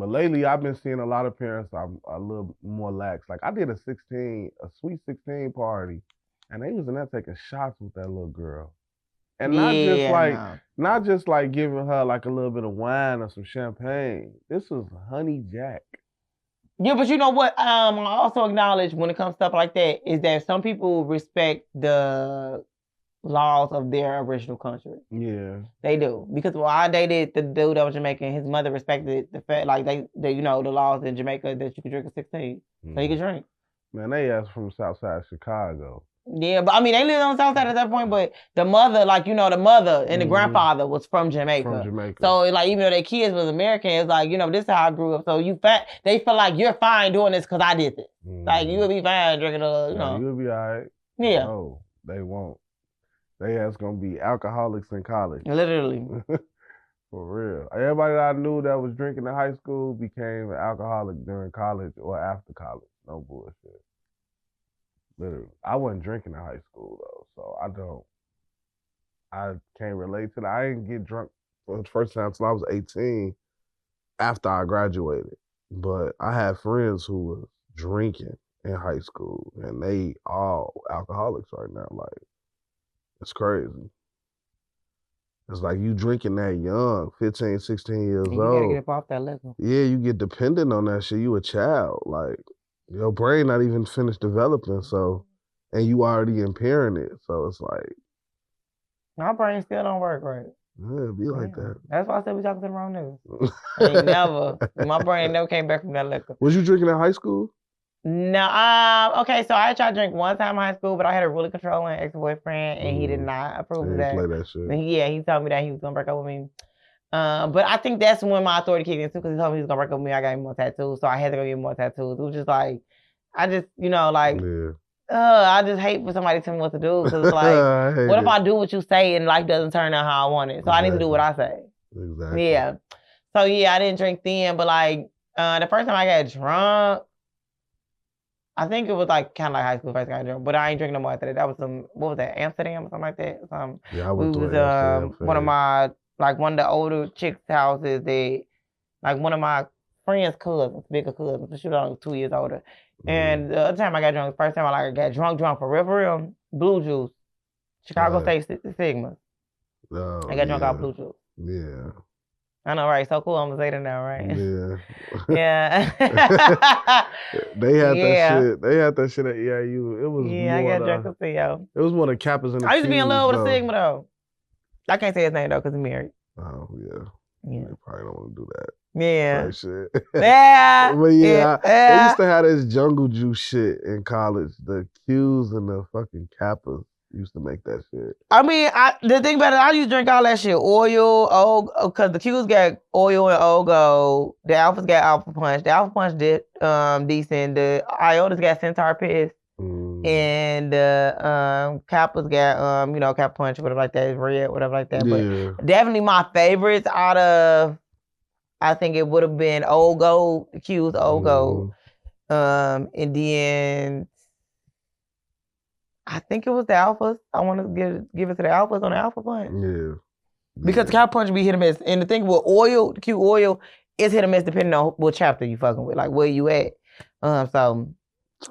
lately I've been seeing a lot of parents I'm a little more lax. Like I did a sweet 16 party, and they was in there taking shots with that little girl. And not just like giving her like a little bit of wine or some champagne. This was honey jack. Yeah, but you know what? I also acknowledge when it comes to stuff like that is that some people respect the laws of their original country. Yeah, they do. Because when I dated the dude that was Jamaican, his mother respected the fact, like they the laws in Jamaica that you could drink at 16, so you could drink. Man, they asked from Southside Chicago. Yeah, but I mean, they lived on the south side at that point, but the mother, like, the mother and the grandfather was from Jamaica. From Jamaica. So, like, even though their kids was American, it's like, this is how I grew up. So they feel like you're fine doing this because I did this. Like, you would be fine drinking you would be all right. Yeah. No, they won't. They ass gonna be alcoholics in college. Literally. For real. Everybody that I knew that was drinking in high school became an alcoholic during college or after college. No bullshit. Literally. I wasn't drinking in high school though, so I can't relate to that. I didn't get drunk for the first time until I was 18 after I graduated. But I had friends who was drinking in high school and they all alcoholics right now. Like, it's crazy. It's like you drinking that young, 15, 16 years old. You gotta get up off that liquor. Yeah, you get dependent on that shit. You a child. Like, your brain not even finished developing, and you already impairing it. So it's like, my brain still don't work right. Yeah, it be like that. That's why I said we talking to the wrong niggas. My brain never came back from that liquor. Was you drinking in high school? No, okay, so I tried to drink one time in high school, but I had a really controlling ex-boyfriend, and he did not approve of that. Play that shit. Yeah, he told me that he was gonna break up with me. But I think that's when my authority kicked in too, because he told me he was gonna break up with me. I got him more tattoos, so I had to go get more tattoos. It was just like, I just, I just hate for somebody to tell me what to do. Because it's like, what if I do what you say and life doesn't turn out how I want it? So I need to do what I say. Exactly. Yeah. So yeah, I didn't drink then, but like the first time I got drunk, I think it was like kind of like high school first time I got drunk, but I ain't drinking no more after that. That was what was that, Amsterdam or something like that? Yeah, I went to Amsterdam. One of my, like one of the older chicks' houses that, like one of my friend's cousins, bigger cousins, but she was only 2 years older. And the other time I got drunk, the first time I got drunk for real, Blue Juice, Chicago State Sigma. I got drunk off Blue Juice. Yeah. I know, right? So cool. I'm gonna say that now, right? Yeah. Yeah. They had that shit. They had that shit at EIU. It was I got drunk with Theo. It was one of the Kappas in the I used to be in love with a Sigma though. I can't say his name though because he's married. Oh yeah. Yeah. You probably don't want to do that. Yeah. Shit. Yeah. But they used to have this jungle juice shit in college. The Qs and the fucking Kappas used to make that shit. I mean, the thing about it, I used to drink all that shit. Oil, because the Qs got oil and old gold. The Alphas got Alpha Punch. The Alpha Punch did decent. The Iotas got Centaur Piss. And the Kappas got Cap Punch, whatever like that, is red, whatever like that. Yeah. But definitely my favorites out of, I think it would have been Old Gold, the Q's Old Gold. And then I think it was the Alphas. I want to give it to the Alphas on the Alpha Punch. Yeah. Because the Cap Punch be hit or miss. And the thing with oil, the Q oil, is hit or miss depending on what chapter you fucking with, like where you at. So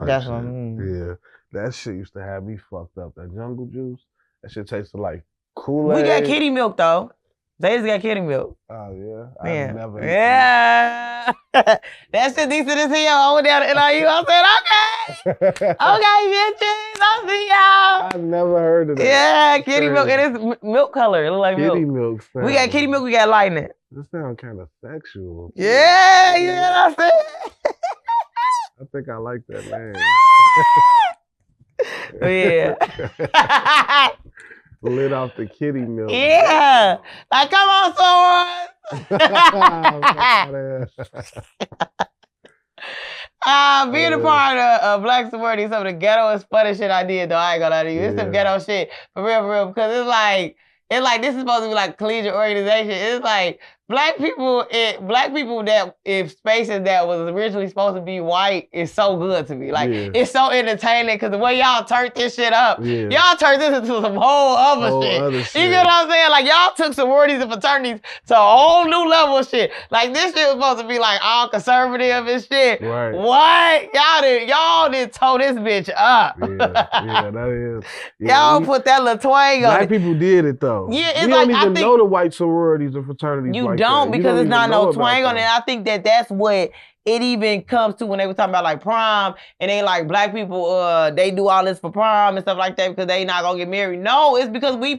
that's what Yeah. That shit used to have me fucked up. That jungle juice, that shit tasted like Kool-Aid. We got kitty milk though. They just got kitty milk. Oh yeah? I never. Yeah. That shit decent as hell. I went down to NIU. I said, okay. Okay, bitches. I'll see y'all. I've never heard of that. Yeah, kitty milk. And it's milk color. It look like kitty milk. Milk. We got kitty milk. We got lightning. This sounds kind of sexual. Yeah, you know what I'm saying? I think I like that Yeah. name. Lit off the kitty milk. Yeah. Like, come on, Soren. Being a part of Black sorority, some of the ghettoest funny shit I did, though. I ain't gonna lie to you. It's some ghetto shit. For real. Because it's like this is supposed to be like collegiate organization. It's like black people that if spaces that was originally supposed to be white is so good to me. Like it's so entertaining because the way y'all turned this shit up, y'all turned this into some whole other shit. You get what I'm saying? Like y'all took sororities and fraternities to a whole new level of shit. Like this shit was supposed to be like all conservative and shit. Right. What? Y'all did toe this bitch up. Yeah, that is. Y'all put that little twang on it. Black people did it though. Yeah, it's we like, don't even know the white sororities and fraternities. You don't because it's not no twang on it. I think that's what it even comes to when they were talking about like prom and they like black people they do all this for prom and stuff like that because they not gonna get married. No, it's because we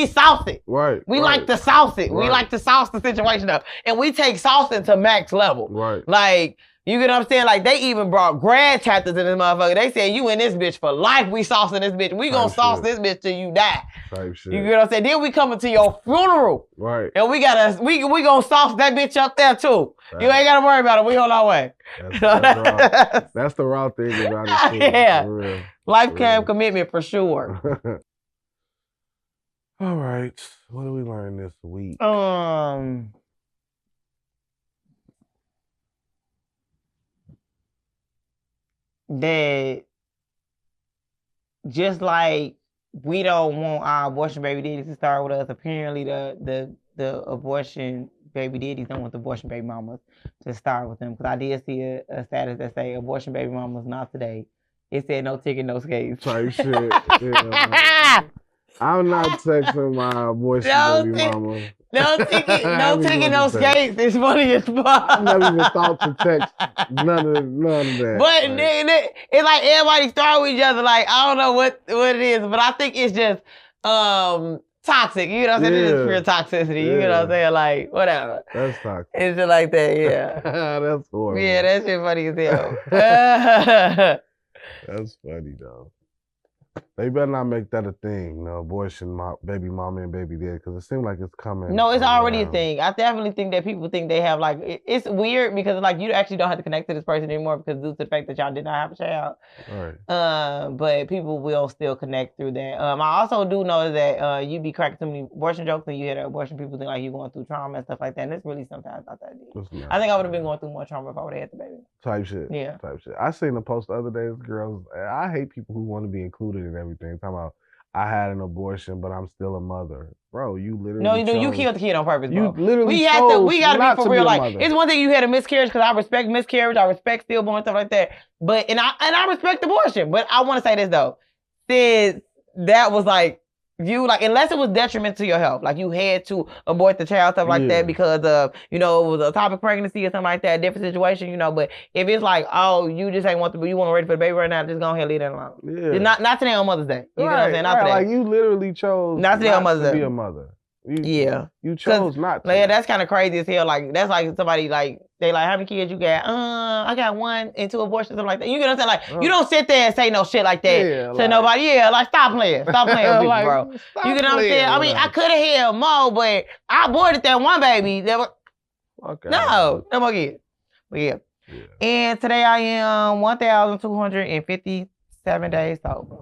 sauce it. Right. We like to sauce it. Right. We like to sauce the situation up. And we take sauce into max level. Right. Like, You get what I'm saying? Like, they even brought grad chapters in this motherfucker. They said, you in this bitch for life. We saucing this bitch. We gonna sauce this bitch till you die. Type shit. You get what I'm saying? Then we coming to your funeral. Right. And we gonna sauce that bitch up there too. Right. You ain't gotta worry about it. We on our way. That's the raw thing about it too. Yeah. For real. Lifetime commitment for sure. All right. What did we learn this week? That just like we don't want our abortion baby daddies to start with us, apparently the abortion baby daddies don't want the abortion baby mamas to start with them. Because I did see a status that say abortion baby mamas not today. It said no ticket, no skates. Type shit. Yeah. I'm not texting my abortion baby mama. No ticket, no skates. It's funny as fuck. I never even thought to text none of that. But it's like everybody start with each other. Like, I don't know what it is, but I think it's just toxic. You know what I'm saying? This is pure toxicity. You know what I'm saying? Like, whatever. That's toxic. It's just like that, yeah. That's horrible. Yeah, that shit funny as hell. That's funny though. They better not make that a thing, abortion, baby mama and baby daddy, because it seems like it's coming. No, it's already a thing. I definitely think that people think they have, like, it's weird because, like, you actually don't have to connect to this person anymore because due to the fact that y'all did not have a child. Right. But people will still connect through that. I also do know that you be cracking too many abortion jokes and you hear the abortion people think, like, you going through trauma and stuff like that. And it's really sometimes not that deep. I think I would have been going through more trauma if I would have had the baby. Type shit. Yeah. Type shit. I seen a post the other day, girls, I hate people who want to be included in everything. Talking about, I had an abortion, but I'm still a mother. Bro, you literally you killed the kid on purpose, bro. You literally we gotta be for real. Like, it's one thing you had a miscarriage, because I respect miscarriage, I respect stillborn, stuff like that. But and I respect abortion. But I want to say this though. Since that was like, you, like, unless it was detriment to your health, like you had to abort the child, stuff like that, because of, it was a topic pregnancy or something like that, different situation, but if it's like, oh, you just ain't want to, you want to ready for the baby right now, just go ahead and leave that alone. Yeah. Not today on Mother's Day. You know what I'm saying? Not today. Like, you literally chose not today on Mother's Day to be a mother. You chose not to. Yeah, that's kind of crazy as hell. Like, that's like somebody, like, they like, how many kids you got? I got 1 and 2 abortions, something like that. You get what I'm saying? Like, you don't sit there and say no shit like that to nobody. Yeah, like, stop playing. Stop playing with people, bro. You get what I'm saying? I mean, I could have had more, but I aborted that one baby. That was, no more kids. But yeah. And today I am 1,257 days sober.